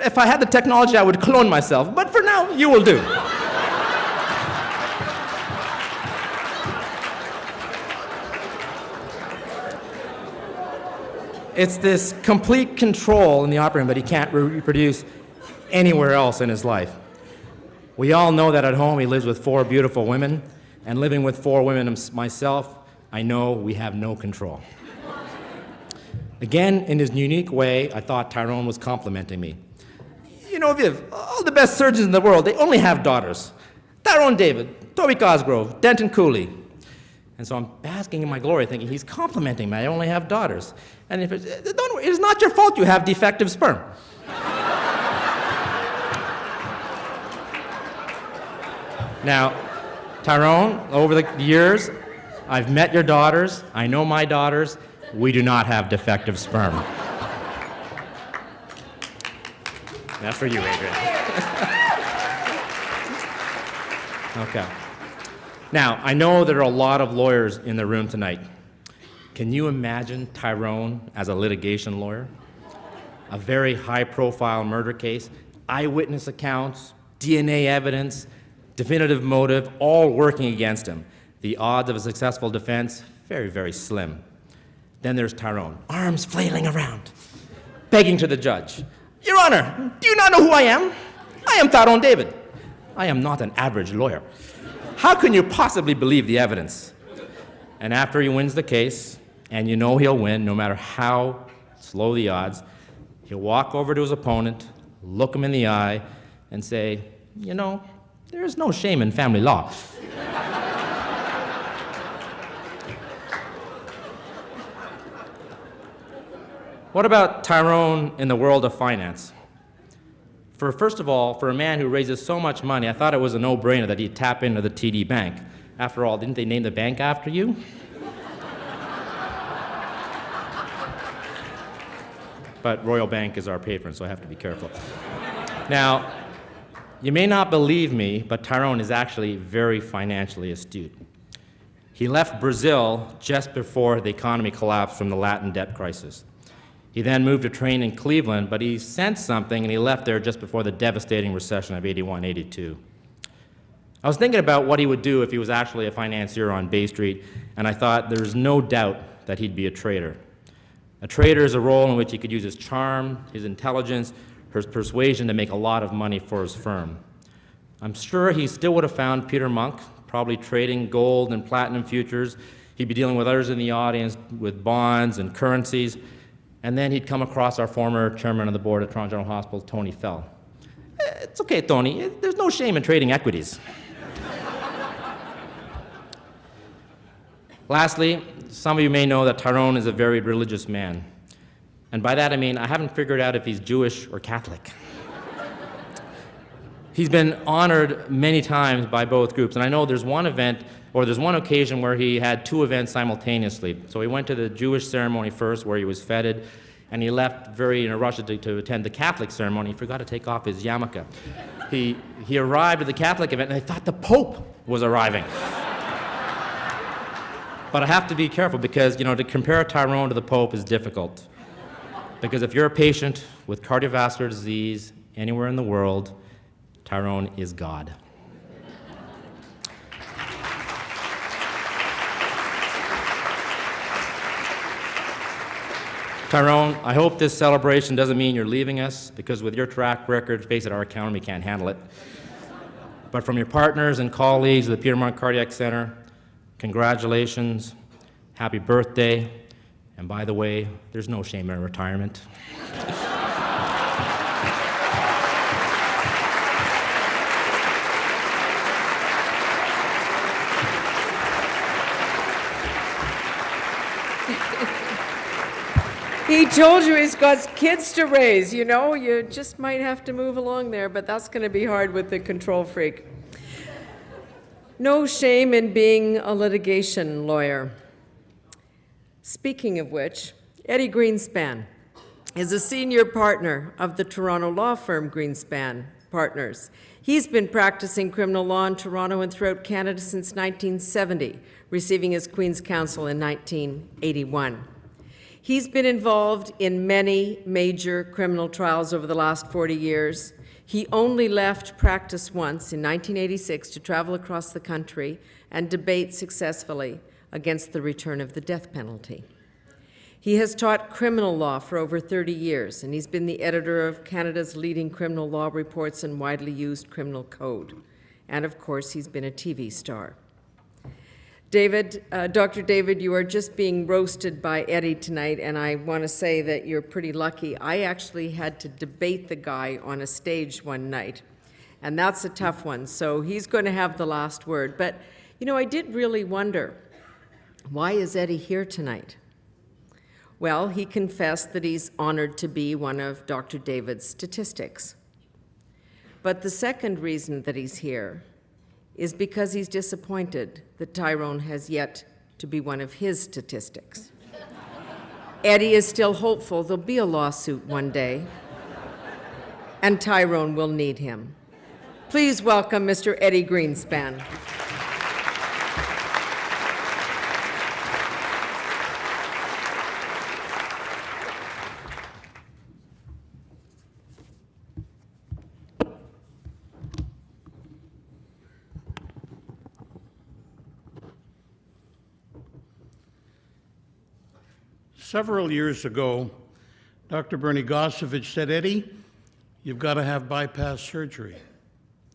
If I had the technology, I would clone myself, but for now, you will do. It's this complete control in the operating room that he can't reproduce anywhere else in his life. We all know that at home he lives with 4 beautiful women, and living with 4 women myself, I know we have no control. Again, in his unique way, I thought Tyrone was complimenting me. You know, Viv, all the best surgeons in the world, they only have daughters. Tirone David, Toby Cosgrove, Denton Cooley. And so I'm basking in my glory, thinking he's complimenting me. I only have daughters. And if don't worry, it's not your fault you have defective sperm. Now, Tyrone, over the years, I've met your daughters. I know my daughters. We do not have defective sperm. That's for you, Adrian. Okay. Now, I know there are a lot of lawyers in the room tonight. Can you imagine Tyrone as a litigation lawyer? A very high-profile murder case, eyewitness accounts, DNA evidence, definitive motive, all working against him. The odds of a successful defense, very, very slim. Then there's Tyrone, arms flailing around, begging to the judge, "Your Honor, do you not know who I am? I am Tirone David. I am not an average lawyer. How can you possibly believe the evidence?" And after he wins the case, and you know he'll win no matter how slow the odds, he'll walk over to his opponent, look him in the eye, and say, "You know, there is no shame in family law." What about Tyrone in the world of finance? First of all, for a man who raises so much money, I thought it was a no-brainer that he'd tap into the TD Bank. After all, didn't they name the bank after you? But Royal Bank is our patron, so I have to be careful. Now, you may not believe me, but Tyrone is actually very financially astute. He left Brazil just before the economy collapsed from the Latin debt crisis. He then moved to train in Cleveland, but he sensed something and he left there just before the devastating recession of 81-82. I was thinking about what he would do if he was actually a financier on Bay Street, and I thought there's no doubt that he'd be a trader. A trader is a role in which he could use his charm, his intelligence, his persuasion to make a lot of money for his firm. I'm sure he still would have found Peter Munk, probably trading gold and platinum futures. He'd be dealing with others in the audience with bonds and currencies. And then he'd come across our former chairman of the board at Toronto General Hospital, Tony Fell. It's okay, Tony. There's no shame in trading equities. Lastly, some of you may know that Tyrone is a very religious man. And by that I mean I haven't figured out if he's Jewish or Catholic. He's been honored many times by both groups, and I know there's one occasion where he had two events simultaneously. So he went to the Jewish ceremony first, where he was feted, and he left very in a rush to attend the Catholic ceremony. He forgot to take off his yarmulke. He arrived at the Catholic event, and I thought the Pope was arriving. But I have to be careful because, you know, to compare Tyrone to the Pope is difficult. Because if you're a patient with cardiovascular disease anywhere in the world, Tyrone is God. Tyrone, I hope this celebration doesn't mean you're leaving us, because with your track record, face it, our economy can't handle it. But from your partners and colleagues at the Peter Munk Cardiac Centre, congratulations, happy birthday, and by the way, there's no shame in retirement. He told you he's got kids to raise, you know? You just might have to move along there, but that's going to be hard with the control freak. No shame in being a litigation lawyer. Speaking of which, Eddie Greenspan is a senior partner of the Toronto law firm Greenspan Partners. He's been practicing criminal law in Toronto and throughout Canada since 1970, receiving his Queen's Counsel in 1981. He's been involved in many major criminal trials over the last 40 years. He only left practice once in 1986 to travel across the country and debate successfully against the return of the death penalty. He has taught criminal law for over 30 years, and he's been the editor of Canada's leading criminal law reports and widely used criminal code. And of course, he's been a TV star. David, Dr. David, you are just being roasted by Eddie tonight, and I want to say that you're pretty lucky. I actually had to debate the guy on a stage one night, and that's a tough one, so he's going to have the last word. But, you know, I did really wonder, why is Eddie here tonight? Well, he confessed that he's honored to be one of Dr. David's statistics. But the second reason that he's here is because he's disappointed that Tirone has yet to be one of his statistics. Eddie is still hopeful there'll be a lawsuit one day, and Tirone will need him. Please welcome Mr. Eddie Greenspan. Several years ago, Dr. Bernie Gossovich said, "Eddie, you've got to have bypass surgery.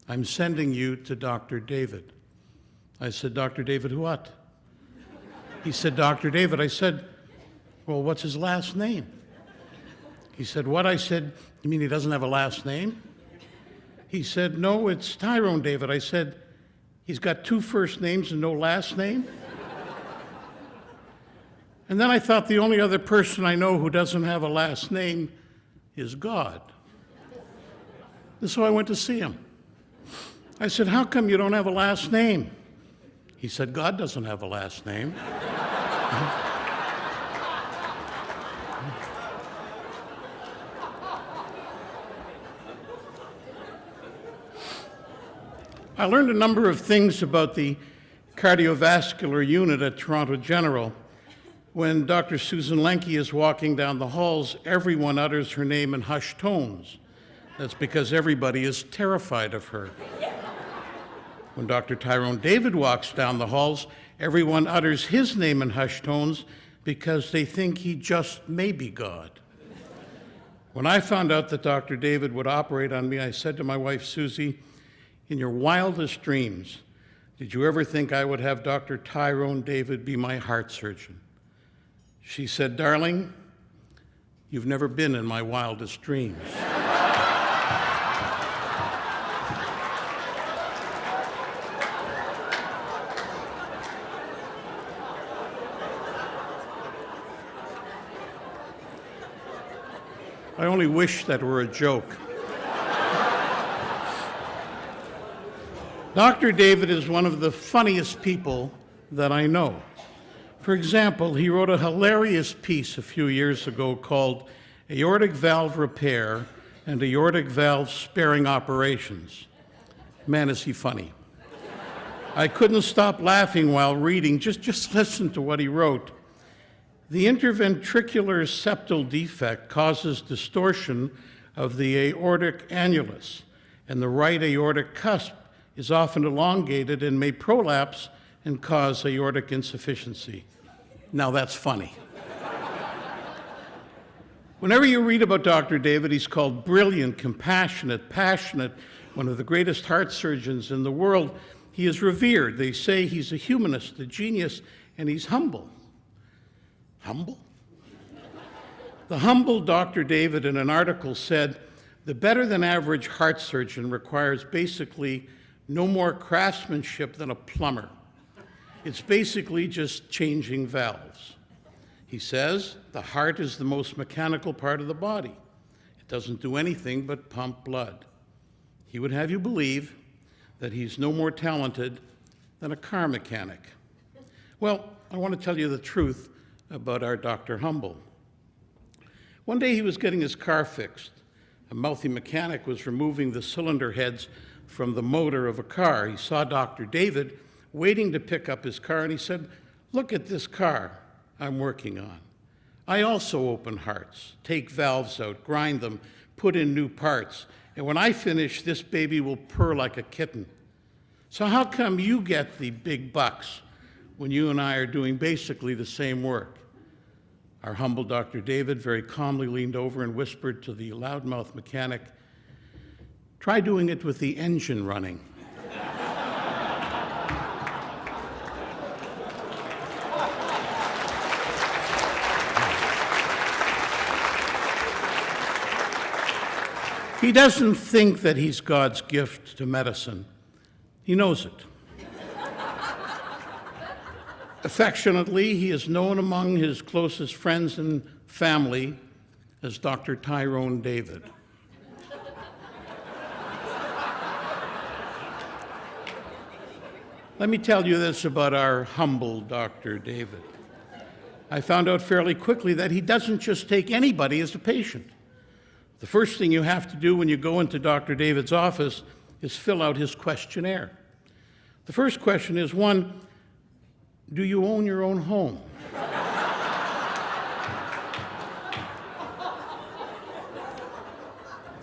I'm sending you to Dr. David." I said, "Dr. David what?" He said, "Dr. David." I said, "Well, what's his last name?" He said, "What?" I said, "You mean he doesn't have a last name?" He said, "No, it's Tirone David." I said, "He's got 2 first names and no last name?" And then I thought the only other person I know who doesn't have a last name is God. And so I went to see him. I said, "How come you don't have a last name?" He said, "God doesn't have a last name." I learned a number of things about the cardiovascular unit at Toronto General. When Dr. Susan Lenke is walking down the halls, everyone utters her name in hushed tones. That's because everybody is terrified of her. When Dr. Tirone David walks down the halls, everyone utters his name in hushed tones because they think he just may be God. When I found out that Dr. David would operate on me, I said to my wife, Susie, "In your wildest dreams, did you ever think I would have Dr. Tirone David be my heart surgeon?" She said, "Darling, you've never been in my wildest dreams." I only wish that were a joke. Dr. David is one of the funniest people that I know. For example, he wrote a hilarious piece a few years ago called Aortic Valve Repair and Aortic Valve Sparing Operations. Man, is he funny. I couldn't stop laughing while reading. Just listen to what he wrote. The interventricular septal defect causes distortion of the aortic annulus, and the right aortic cusp is often elongated and may prolapse and cause aortic insufficiency. Now that's funny. Whenever you read about Dr. David, he's called brilliant, compassionate, passionate, one of the greatest heart surgeons in the world. He is revered. They say he's a humanist, a genius, and he's humble. Humble? The humble Dr. David in an article said, "The better than average heart surgeon requires basically no more craftsmanship than a plumber. It's basically just changing valves." He says, "The heart is the most mechanical part of the body. It doesn't do anything but pump blood." He would have you believe that he's no more talented than a car mechanic. Well, I want to tell you the truth about our Dr. Humble. One day he was getting his car fixed. A mouthy mechanic was removing the cylinder heads from the motor of a car. He saw Dr. David waiting to pick up his car, and he said, "Look at this car I'm working on. I also open hearts, take valves out, grind them, put in new parts, and when I finish, this baby will purr like a kitten. So how come you get the big bucks when you and I are doing basically the same work?" Our humble Dr. David very calmly leaned over and whispered to the loudmouth mechanic, "Try doing it with the engine running." He doesn't think that he's God's gift to medicine. He knows it. Affectionately, he is known among his closest friends and family as Dr. Tirone David. Let me tell you this about our humble Dr. David. I found out fairly quickly that he doesn't just take anybody as a patient. The first thing you have to do when you go into Dr. David's office is fill out his questionnaire. The first question is, one, do you own your own home?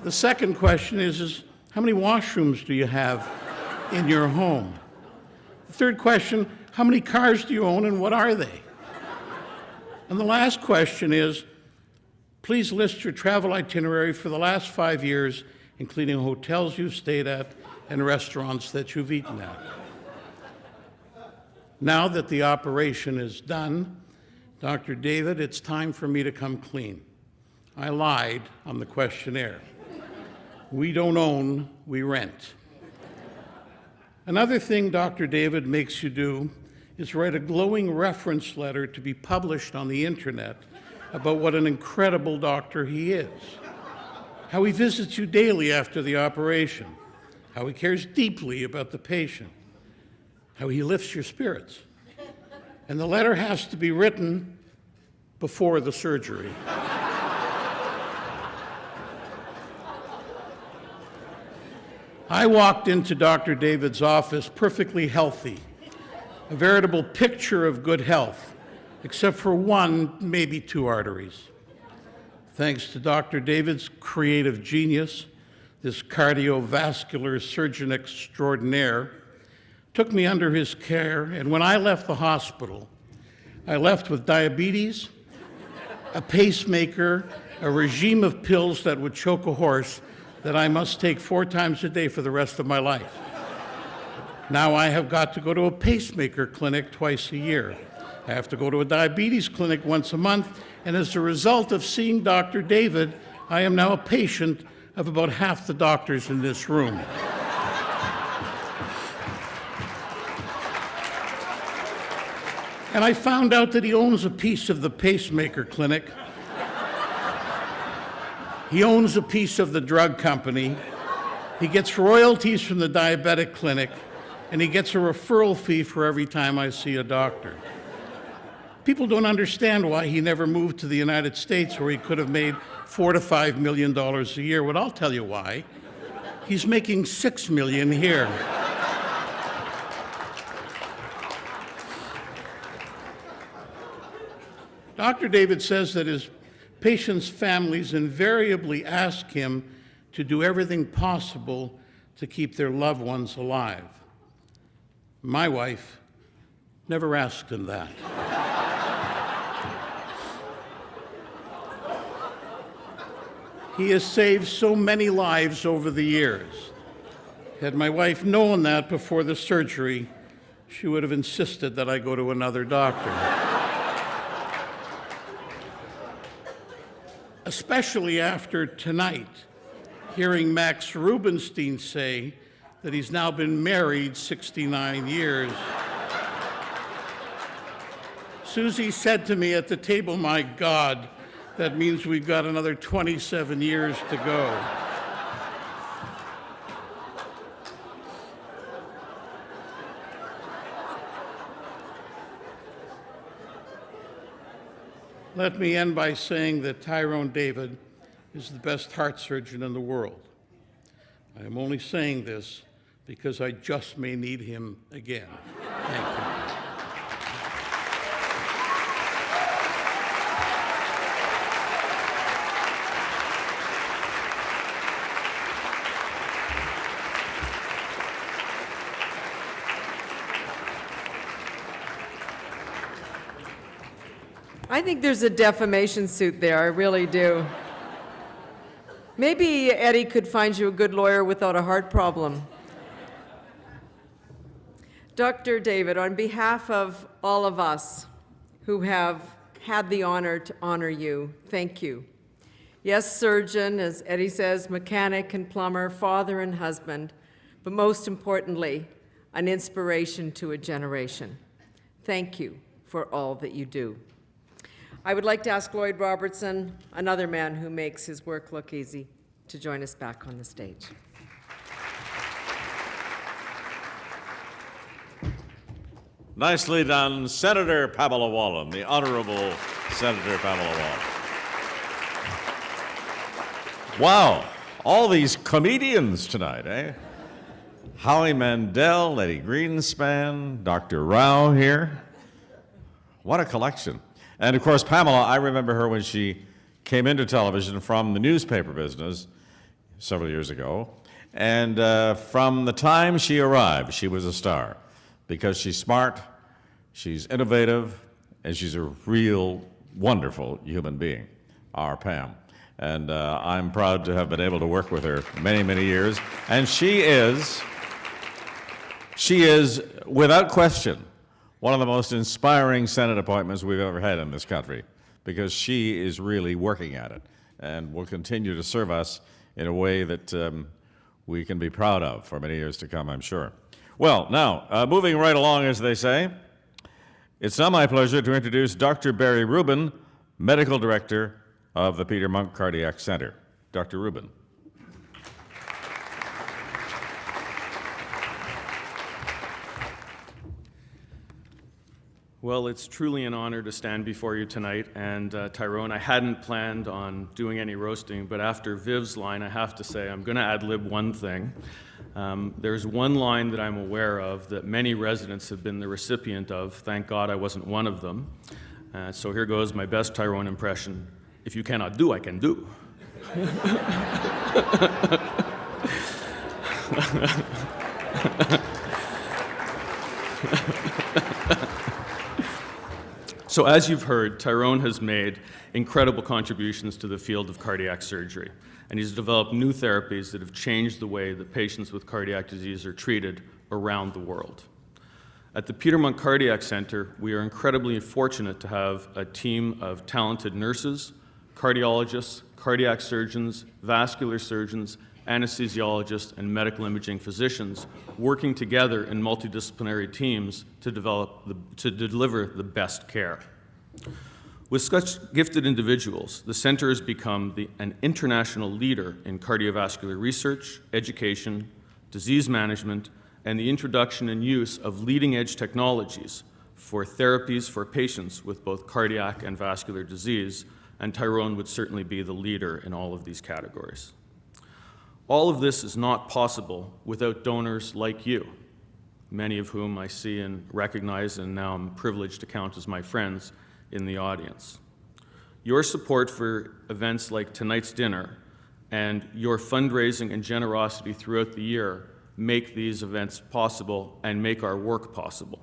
The second question is how many washrooms do you have in your home? The third question, how many cars do you own and what are they? And the last question is, please list your travel itinerary for the last 5 years, including hotels you've stayed at and restaurants that you've eaten at. Now that the operation is done, Dr. David, it's time for me to come clean. I lied on the questionnaire. We don't own, we rent. Another thing Dr. David makes you do is write a glowing reference letter to be published on the internet about what an incredible doctor he is, how he visits you daily after the operation, how he cares deeply about the patient, how he lifts your spirits. And the letter has to be written before the surgery. I walked into Dr. David's office perfectly healthy, a veritable picture of good health, except for one, maybe two arteries. Thanks to Dr. David's creative genius, this cardiovascular surgeon extraordinaire took me under his care, and when I left the hospital, I left with diabetes, a pacemaker, a regime of pills that would choke a horse that I must take 4 times a day for the rest of my life. Now I have got to go to a pacemaker clinic twice a year. I have to go to a diabetes clinic once a month, and as a result of seeing Dr. David, I am now a patient of about half the doctors in this room. And I found out that he owns a piece of the pacemaker clinic. He owns a piece of the drug company. He gets royalties from the diabetic clinic, and he gets a referral fee for every time I see a doctor. People don't understand why he never moved to the United States where he could have made $4 to $5 million a year. Well, I'll tell you why. He's making $6 million here. Dr. David says that his patients' families invariably ask him to do everything possible to keep their loved ones alive. My wife never asked him that. He has saved so many lives over the years. Had my wife known that before the surgery, she would have insisted that I go to another doctor. Especially after tonight, hearing Max Rubinstein say that he's now been married 69 years. Susie said to me at the table, "My God, that means we've got another 27 years to go." Let me end by saying that Tirone David is the best heart surgeon in the world. I am only saying this because I just may need him again. Thank you. I think there's a defamation suit there, I really do. Maybe Eddie could find you a good lawyer without a heart problem. Dr. David, on behalf of all of us who have had the honor to honor you, thank you. Yes, surgeon, as Eddie says, mechanic and plumber, father and husband, but most importantly, an inspiration to a generation. Thank you for all that you do. I would like to ask Lloyd Robertson, another man who makes his work look easy, to join us back on the stage. Nicely done, Senator Pamela Wallin, the Honorable Senator Pamela Wallin. Wow, all these comedians tonight, eh? Howie Mandel, Eddie Greenspan, Dr. Rao here. What a collection. And of course, Pamela, I remember her when she came into television from the newspaper business several years ago. And from the time she arrived, she was a star because she's smart, she's innovative, and she's a real wonderful human being, our Pam. And I'm proud to have been able to work with her many, many years. And she is, without question, one of the most inspiring Senate appointments we've ever had in this country, because she is really working at it and will continue to serve us in a way that we can be proud of for many years to come, I'm sure. Well, now, moving right along, as they say, it's now my pleasure to introduce Dr. Barry Rubin, Medical Director of the Peter Munk Cardiac Centre. Dr. Rubin. Well, it's truly an honor to stand before you tonight. And Tyrone, I hadn't planned on doing any roasting, but after Viv's line, I have to say I'm going to ad-lib one thing. There's one line that I'm aware of that many residents have been the recipient of. Thank God I wasn't one of them. So here goes my best Tyrone impression. If you cannot do, I can do. So as you've heard, Tyrone has made incredible contributions to the field of cardiac surgery, and he's developed new therapies that have changed the way that patients with cardiac disease are treated around the world. At the Peter Munk Cardiac Centre, we are incredibly fortunate to have a team of talented nurses, cardiologists, cardiac surgeons, vascular surgeons, anesthesiologists, and medical imaging physicians working together in multidisciplinary teams to deliver the best care. With such gifted individuals, the center has become an international leader in cardiovascular research, education, disease management, and the introduction and use of leading-edge technologies for therapies for patients with both cardiac and vascular disease, and Tyrone would certainly be the leader in all of these categories. All of this is not possible without donors like you, many of whom I see and recognize, and now I'm privileged to count as my friends in the audience. Your support for events like tonight's dinner and your fundraising and generosity throughout the year make these events possible and make our work possible.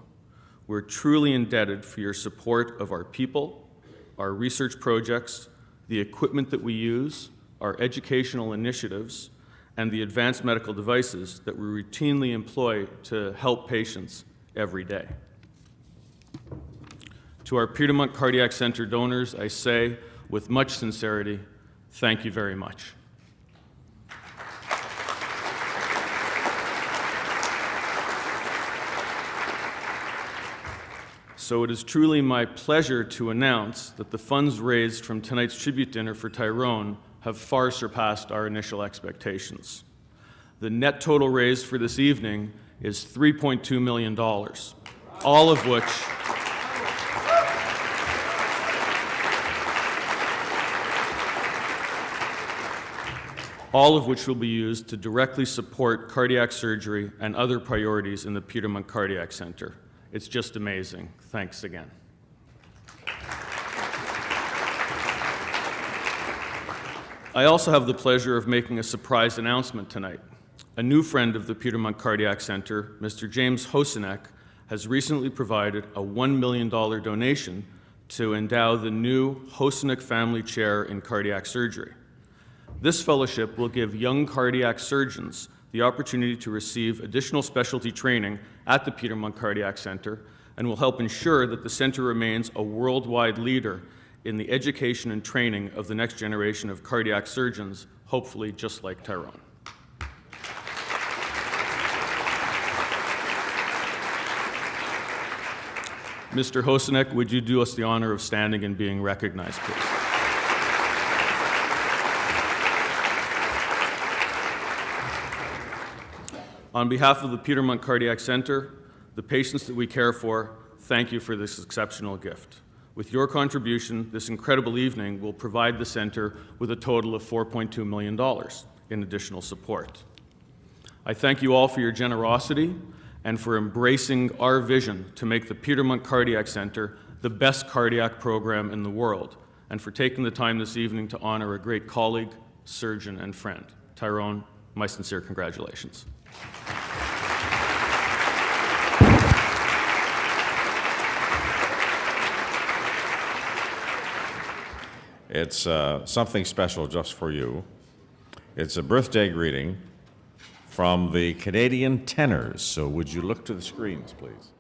We're truly indebted for your support of our people, our research projects, the equipment that we use, our educational initiatives, and the advanced medical devices that we routinely employ to help patients every day. To our Peter Munk Cardiac Centre donors, I say with much sincerity, thank you very much. So it is truly my pleasure to announce that the funds raised from tonight's tribute dinner for Tyrone have far surpassed our initial expectations. The net total raised for this evening is $3.2 million, all of which will be used to directly support cardiac surgery and other priorities in the Peter Munk Cardiac Centre. It's just amazing. Thanks again. I also have the pleasure of making a surprise announcement tonight. A new friend of the Peter Munk Cardiac Centre, Mr. James Hosenek, has recently provided a $1 million donation to endow the new Hosenek Family Chair in Cardiac Surgery. This fellowship will give young cardiac surgeons the opportunity to receive additional specialty training at the Peter Munk Cardiac Centre and will help ensure that the centre remains a worldwide leader in the education and training of the next generation of cardiac surgeons, hopefully just like Tirone. Mr. Hosenek, would you do us the honor of standing and being recognized, please? On behalf of the Peter Munk Cardiac Centre, the patients that we care for, thank you for this exceptional gift. With your contribution, this incredible evening will provide the centre with a total of $4.2 million in additional support. I thank you all for your generosity and for embracing our vision to make the Peter Munk Cardiac Centre the best cardiac program in the world, and for taking the time this evening to honor a great colleague, surgeon, and friend. Tirone, my sincere congratulations. It's something special just for you. It's a birthday greeting from the Canadian Tenors. So would you look to the screens, please?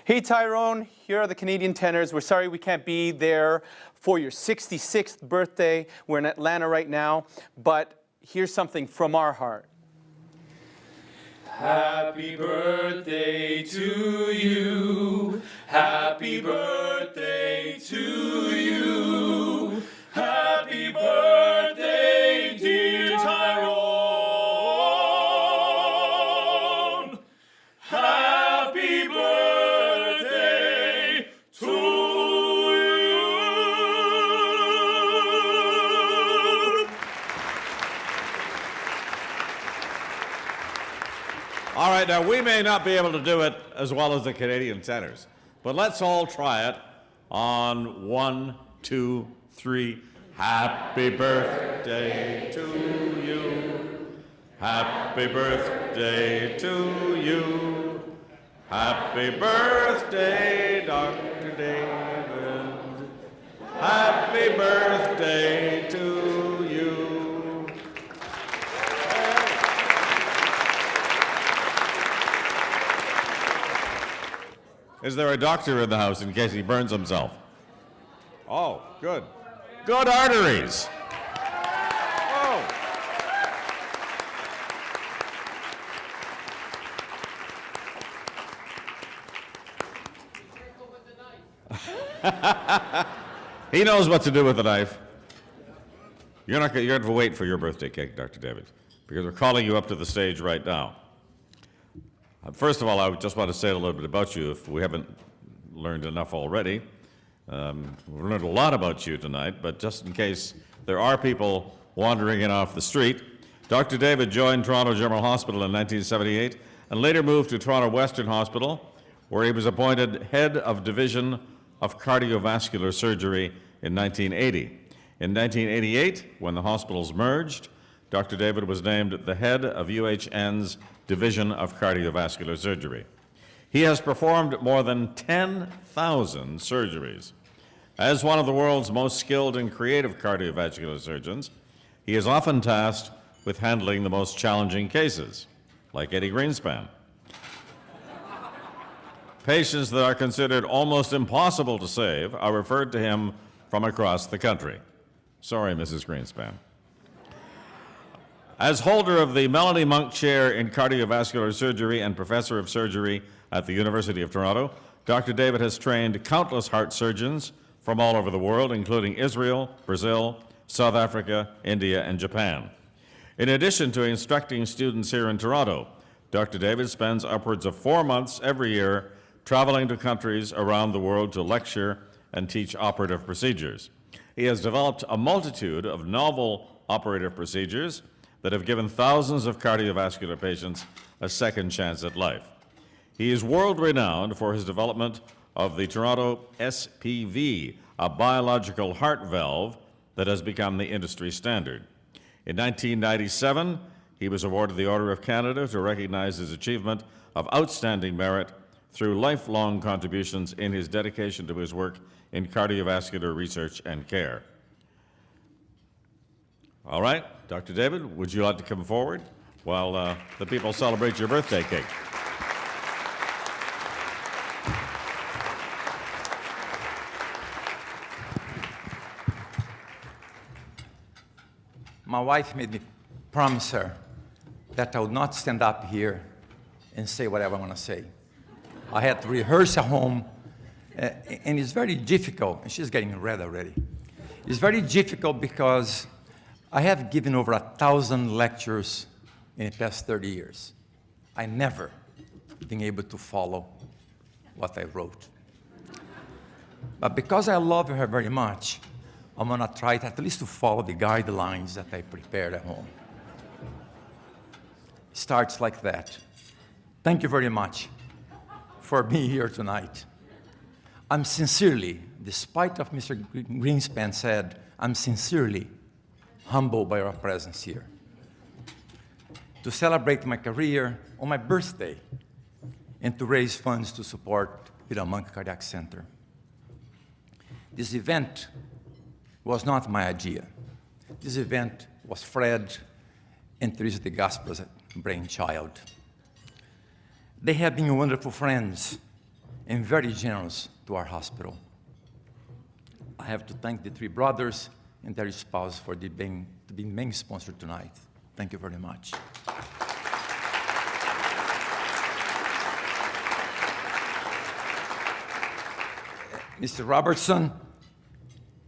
Hey Tirone, here are the Canadian Tenors. We're sorry we can't be there for your 66th birthday. We're in Atlanta right now, but here's something from our heart. Happy birthday to you. Happy birthday to you. Happy birthday, dear Tirone. Happy birthday to you. All right, now we may not be able to do it as well as the Canadian Tenors, but let's all try it on 1, 2, 3. Happy birthday to you. Happy birthday to you. Happy birthday, Dr. David. Happy birthday to you. Is there a doctor in the house in case he burns himself? Oh, good. Good arteries. Oh. He knows what to do with the knife. You're going to have to wait for your birthday cake, Dr. David, because we're calling you up to the stage right now. First of all, I just want to say a little bit about you, if we haven't learned enough already. We've learned a lot about you tonight, but just in case there are people wandering in off the street, Dr. David joined Toronto General Hospital in 1978 and later moved to Toronto Western Hospital, where he was appointed head of Division of Cardiovascular Surgery in 1980. In 1988, when the hospitals merged, Dr. David was named the head of UHN's Division of Cardiovascular Surgery. He has performed more than 10,000 surgeries. As one of the world's most skilled and creative cardiovascular surgeons, he is often tasked with handling the most challenging cases, like Eddie Greenspan. Patients that are considered almost impossible to save are referred to him from across the country. Sorry, Mrs. Greenspan. As holder of the Melanie Munk Chair in Cardiovascular Surgery and Professor of Surgery at the University of Toronto, Dr. David has trained countless heart surgeons from all over the world, including Israel, Brazil, South Africa, India, and Japan. In addition to instructing students here in Toronto, Dr. David spends upwards of 4 months every year traveling to countries around the world to lecture and teach operative procedures. He has developed a multitude of novel operative procedures that have given thousands of cardiovascular patients a second chance at life. He is world-renowned for his development of the Toronto SPV, a biological heart valve that has become the industry standard. In 1997, he was awarded the Order of Canada to recognize his achievement of outstanding merit through lifelong contributions in his dedication to his work in cardiovascular research and care. All right, Dr. David, would you like to come forward while the people celebrate your birthday cake? my wife made me promise her that I would not stand up here and say whatever I want to say. I had to rehearse at home, and it's very difficult, and she's getting red already. It's very difficult because I have given over 1,000 lectures in the past 30 years. I never been able to follow what I wrote. But because I love her very much, I'm gonna try at least to follow the guidelines that I prepared at home. It starts like that. Thank you very much for being here tonight. I'm sincerely, despite what Mr. Greenspan said, I'm sincerely humbled by your presence here. To celebrate my career on my birthday and to raise funds to support Peter Munk Cardiac Centre. This event was not my idea. This event was Fred and Teresa de Gasper's brainchild. They have been wonderful friends and very generous to our hospital. I have to thank the three brothers and their spouse for being main sponsor tonight. Thank you very much. Mr. Robertson,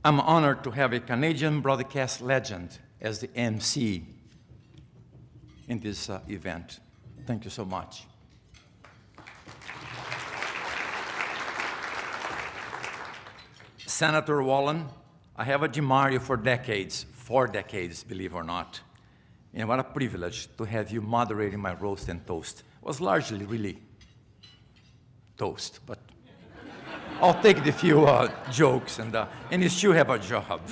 I'm honored to have a Canadian broadcast legend as the MC in this event. Thank you so much. Senator Wallen, I have admired you for decades, 4 decades, believe it or not. And what a privilege to have you moderating my roast and toast. It was largely really toast, but I'll take the few jokes and you still have a job.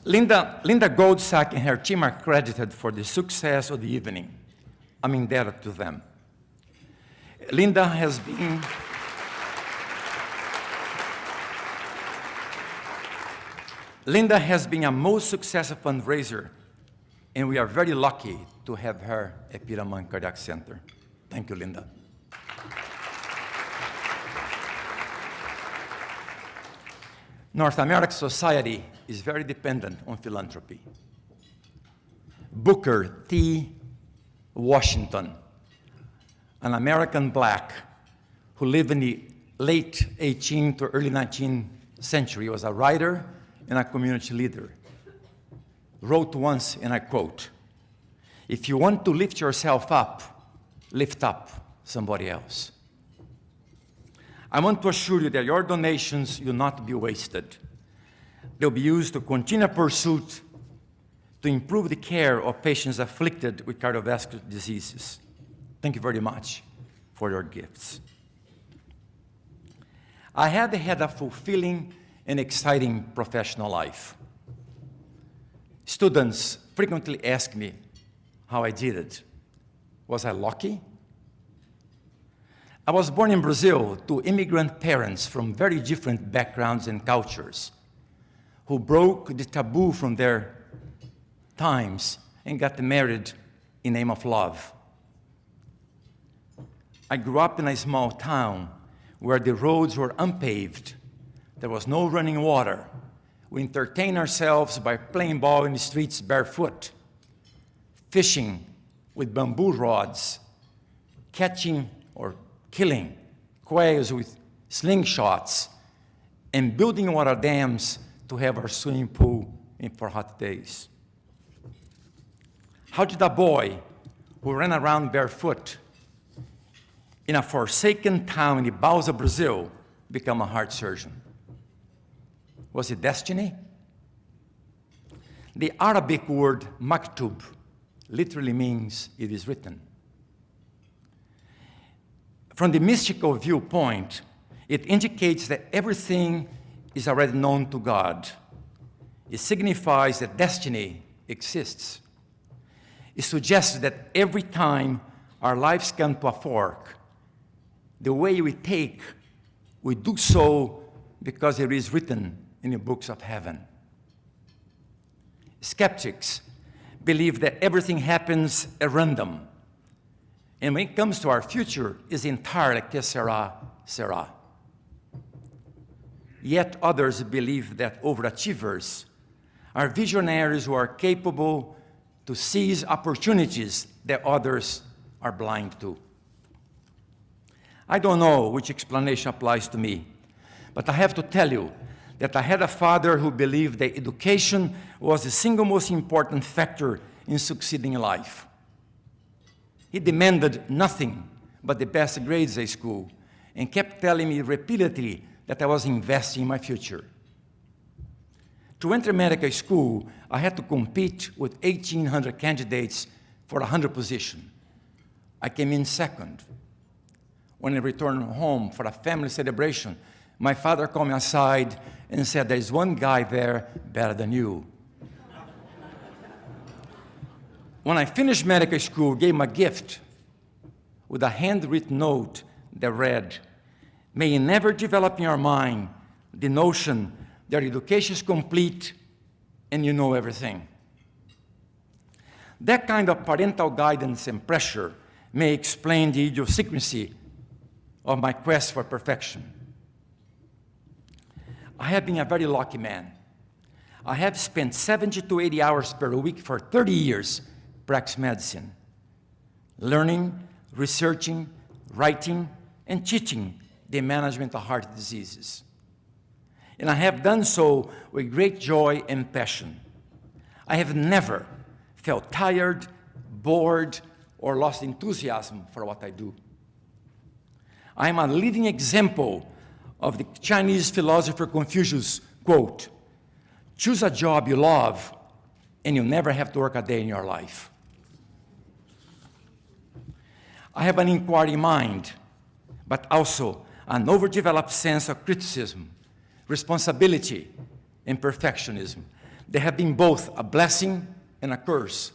Linda Goldsack and her team are credited for the success of the evening. I'm indebted to them. Linda has been a most successful fundraiser, and we are very lucky to have her at Peter Munk Cardiac Centre. Thank you, Linda. North American society is very dependent on philanthropy. Booker T. Washington, an American black who lived in the late 18th to early 19th century, was a writer and a community leader, wrote once, and I quote, "If you want to lift yourself up, lift up somebody else." I want to assure you that your donations will not be wasted. They'll be used to continue a pursuit to improve the care of patients afflicted with cardiovascular diseases. Thank you very much for your gifts. I have had a fulfilling and exciting professional life. Students frequently ask me how I did it. Was I lucky? I was born in Brazil to immigrant parents from very different backgrounds and cultures who broke the taboo from their times and got married in the name of love. I grew up in a small town where the roads were unpaved. There was no running water. We entertained ourselves by playing ball in the streets barefoot, fishing with bamboo rods, catching or killing quails with slingshots, and building water dams to have our swimming pool for hot days. How did a boy who ran around barefoot in a forsaken town in the bowels of Brazil become a heart surgeon? Was it destiny? The Arabic word maktub literally means it is written. From the mystical viewpoint, it indicates that everything is already known to God. It signifies that destiny exists. It suggests that every time our lives come to a fork, the way we take, we do so because it is written in the books of heaven. Skeptics believe that everything happens at random. And when it comes to our future, it's entirely que sera, sera. yet others believe that overachievers are visionaries who are capable to seize opportunities that others are blind to. I don't know which explanation applies to me, but I have to tell you that I had a father who believed that education was the single most important factor in succeeding in life. He demanded nothing but the best grades at school and kept telling me repeatedly that I was investing in my future. To enter medical school, I had to compete with 1,800 candidates for a 100 position. I came in second. When I returned home for a family celebration, my father called me aside and said, "There is one guy there better than you." When I finished medical school, I gave him a gift with a handwritten note that read, "May you never develop in your mind the notion that education is complete and you know everything." That kind of parental guidance and pressure may explain the idiosyncrasy of my quest for perfection. I have been a very lucky man. I have spent 70 to 80 hours per week for 30 years practicing medicine, learning, researching, writing, and teaching the management of heart diseases. And I have done so with great joy and passion. I have never felt tired, bored, or lost enthusiasm for what I do. I am a living example of the Chinese philosopher Confucius' quote, "Choose a job you love, and you'll never have to work a day in your life." I have an inquiring mind, but also an overdeveloped sense of criticism, responsibility, and perfectionism. They have been both a blessing and a curse.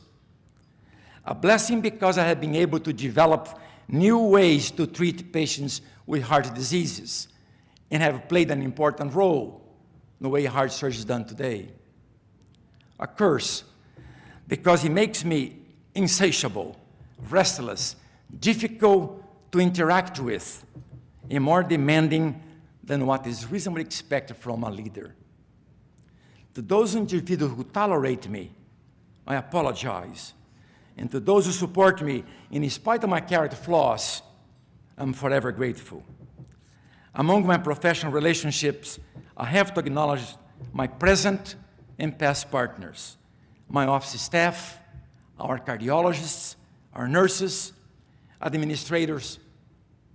A blessing because I have been able to develop new ways to treat patients with heart diseases and have played an important role in the way heart surgery is done today. A curse because it makes me insatiable, restless, difficult to interact with, and more demanding than what is reasonably expected from a leader. To those individuals who tolerate me, I apologize. And to those who support me, in spite of my character flaws, I'm forever grateful. Among my professional relationships, I have to acknowledge my present and past partners, my office staff, our cardiologists, our nurses, administrators,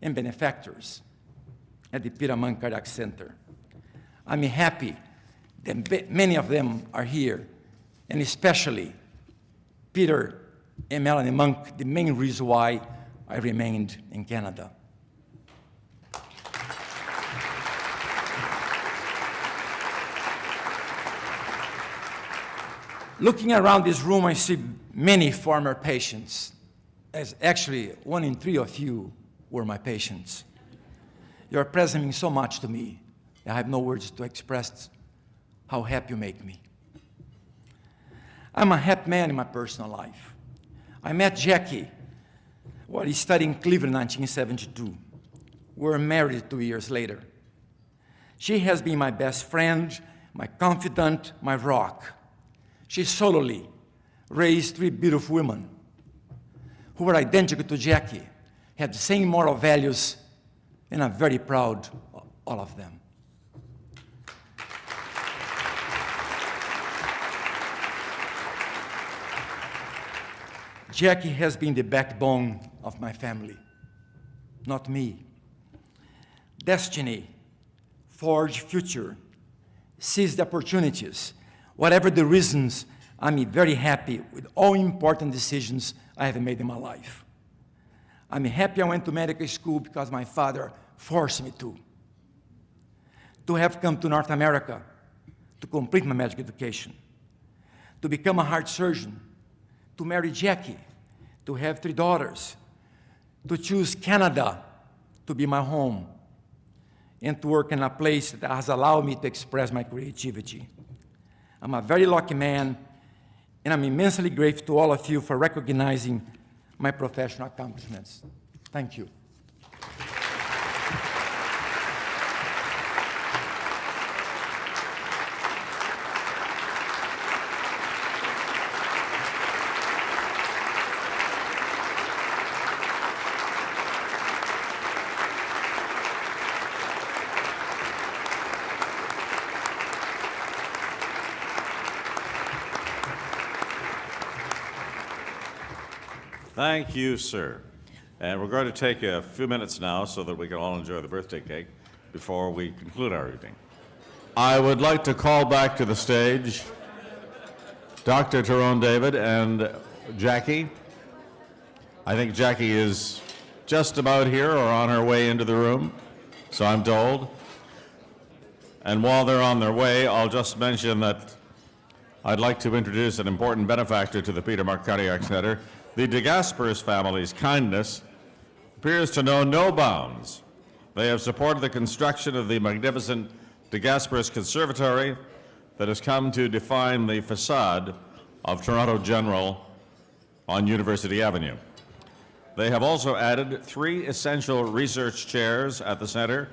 and benefactors at the Peter Munk Cardiac Centre. I'm happy that many of them are here, and especially Peter and Melanie Munk, the main reason why I remained in Canada. Looking around this room, I see many former patients. As actually, 1 in 3 of you were my patients. Your presence means so much to me. I have no words to express how happy you make me. I'm a happy man in my personal life. I met Jackie while he studied in Cleveland in 1972. We were married 2 years later. She has been my best friend, my confidant, my rock. She solely raised 3 beautiful women who were identical to Jackie, had the same moral values, and I'm very proud of all of them. Jackie has been the backbone of my family, not me. Destiny, forge future, seize the opportunities. Whatever the reasons, I'm very happy with all important decisions I have made in my life. I'm happy I went to medical school because my father forced me to have come to North America to complete my medical education, to become a heart surgeon, to marry Jackie, to have 3 daughters, to choose Canada to be my home, and to work in a place that has allowed me to express my creativity. I'm a very lucky man, and I'm immensely grateful to all of you for recognizing my professional accomplishments. Thank you. Thank you, sir. And we're going to take a few minutes now so that we can all enjoy the birthday cake before we conclude our evening. I would like to call back to the stage Dr. Tirone David and Jackie. I think Jackie is just about here or on her way into the room, so I'm told. And while they're on their way, I'll just mention that I'd like to introduce an important benefactor to the Peter Munk Cardiac Centre. The De Gasperis family's kindness appears to know no bounds. They have supported the construction of the magnificent De Gasperis Conservatory that has come to define the facade of Toronto General on University Avenue. They have also added 3 essential research chairs at the centre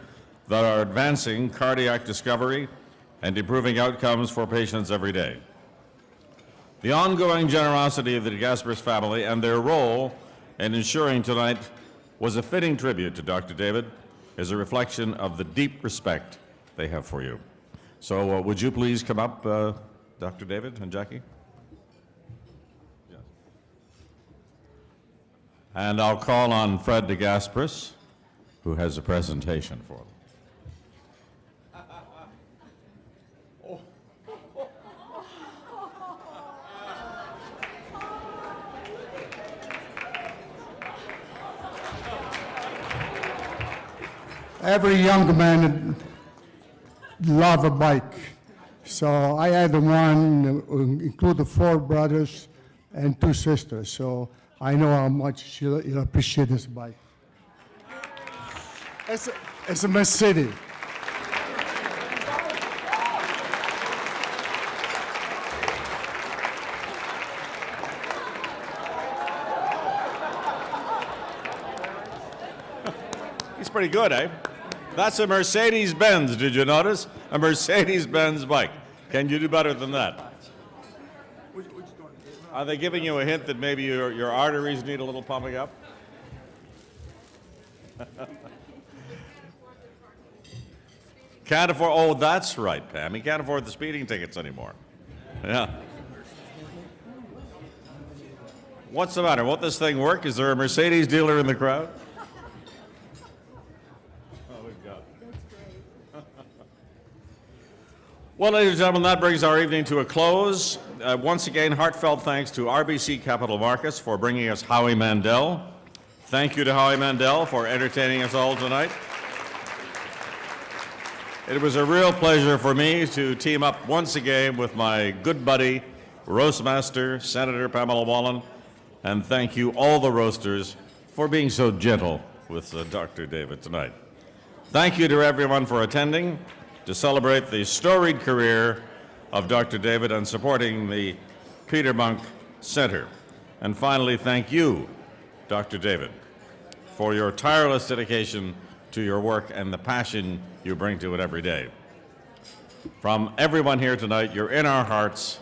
that are advancing cardiac discovery and improving outcomes for patients every day. The ongoing generosity of the De Gasperis family and their role in ensuring tonight was a fitting tribute to Dr. David, as a reflection of the deep respect they have for you. So would you please come up, Dr. David and Jackie? Yes. And I'll call on Fred De Gasperis, who has a presentation for them. Every young man love a bike. So I had one, include 4 brothers and 2 sisters. So I know how much she'll appreciate this bike. It's a Mercedes. He's pretty good, eh? That's a Mercedes-Benz, did you notice? A Mercedes-Benz bike. Can you do better than that? Are they giving you a hint that maybe your arteries need a little pumping up? Can't afford, oh, that's right, Pam. He can't afford the speeding tickets anymore. Yeah. What's the matter? Won't this thing work? Is there a Mercedes dealer in the crowd? Well, ladies and gentlemen, that brings our evening to a close. Once again, heartfelt thanks to RBC Capital Markets for bringing us Howie Mandel. Thank you to Howie Mandel for entertaining us all tonight. It was a real pleasure for me to team up once again with my good buddy, Roastmaster, Senator Pamela Wallin, and thank you all the roasters for being so gentle with Dr. David tonight. Thank you to everyone for attending to celebrate the storied career of Dr. David and supporting the Peter Munk Centre. And finally, thank you, Dr. David, for your tireless dedication to your work and the passion you bring to it every day. From everyone here tonight, you're in our hearts,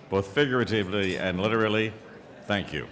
both figuratively and literally. Thank you.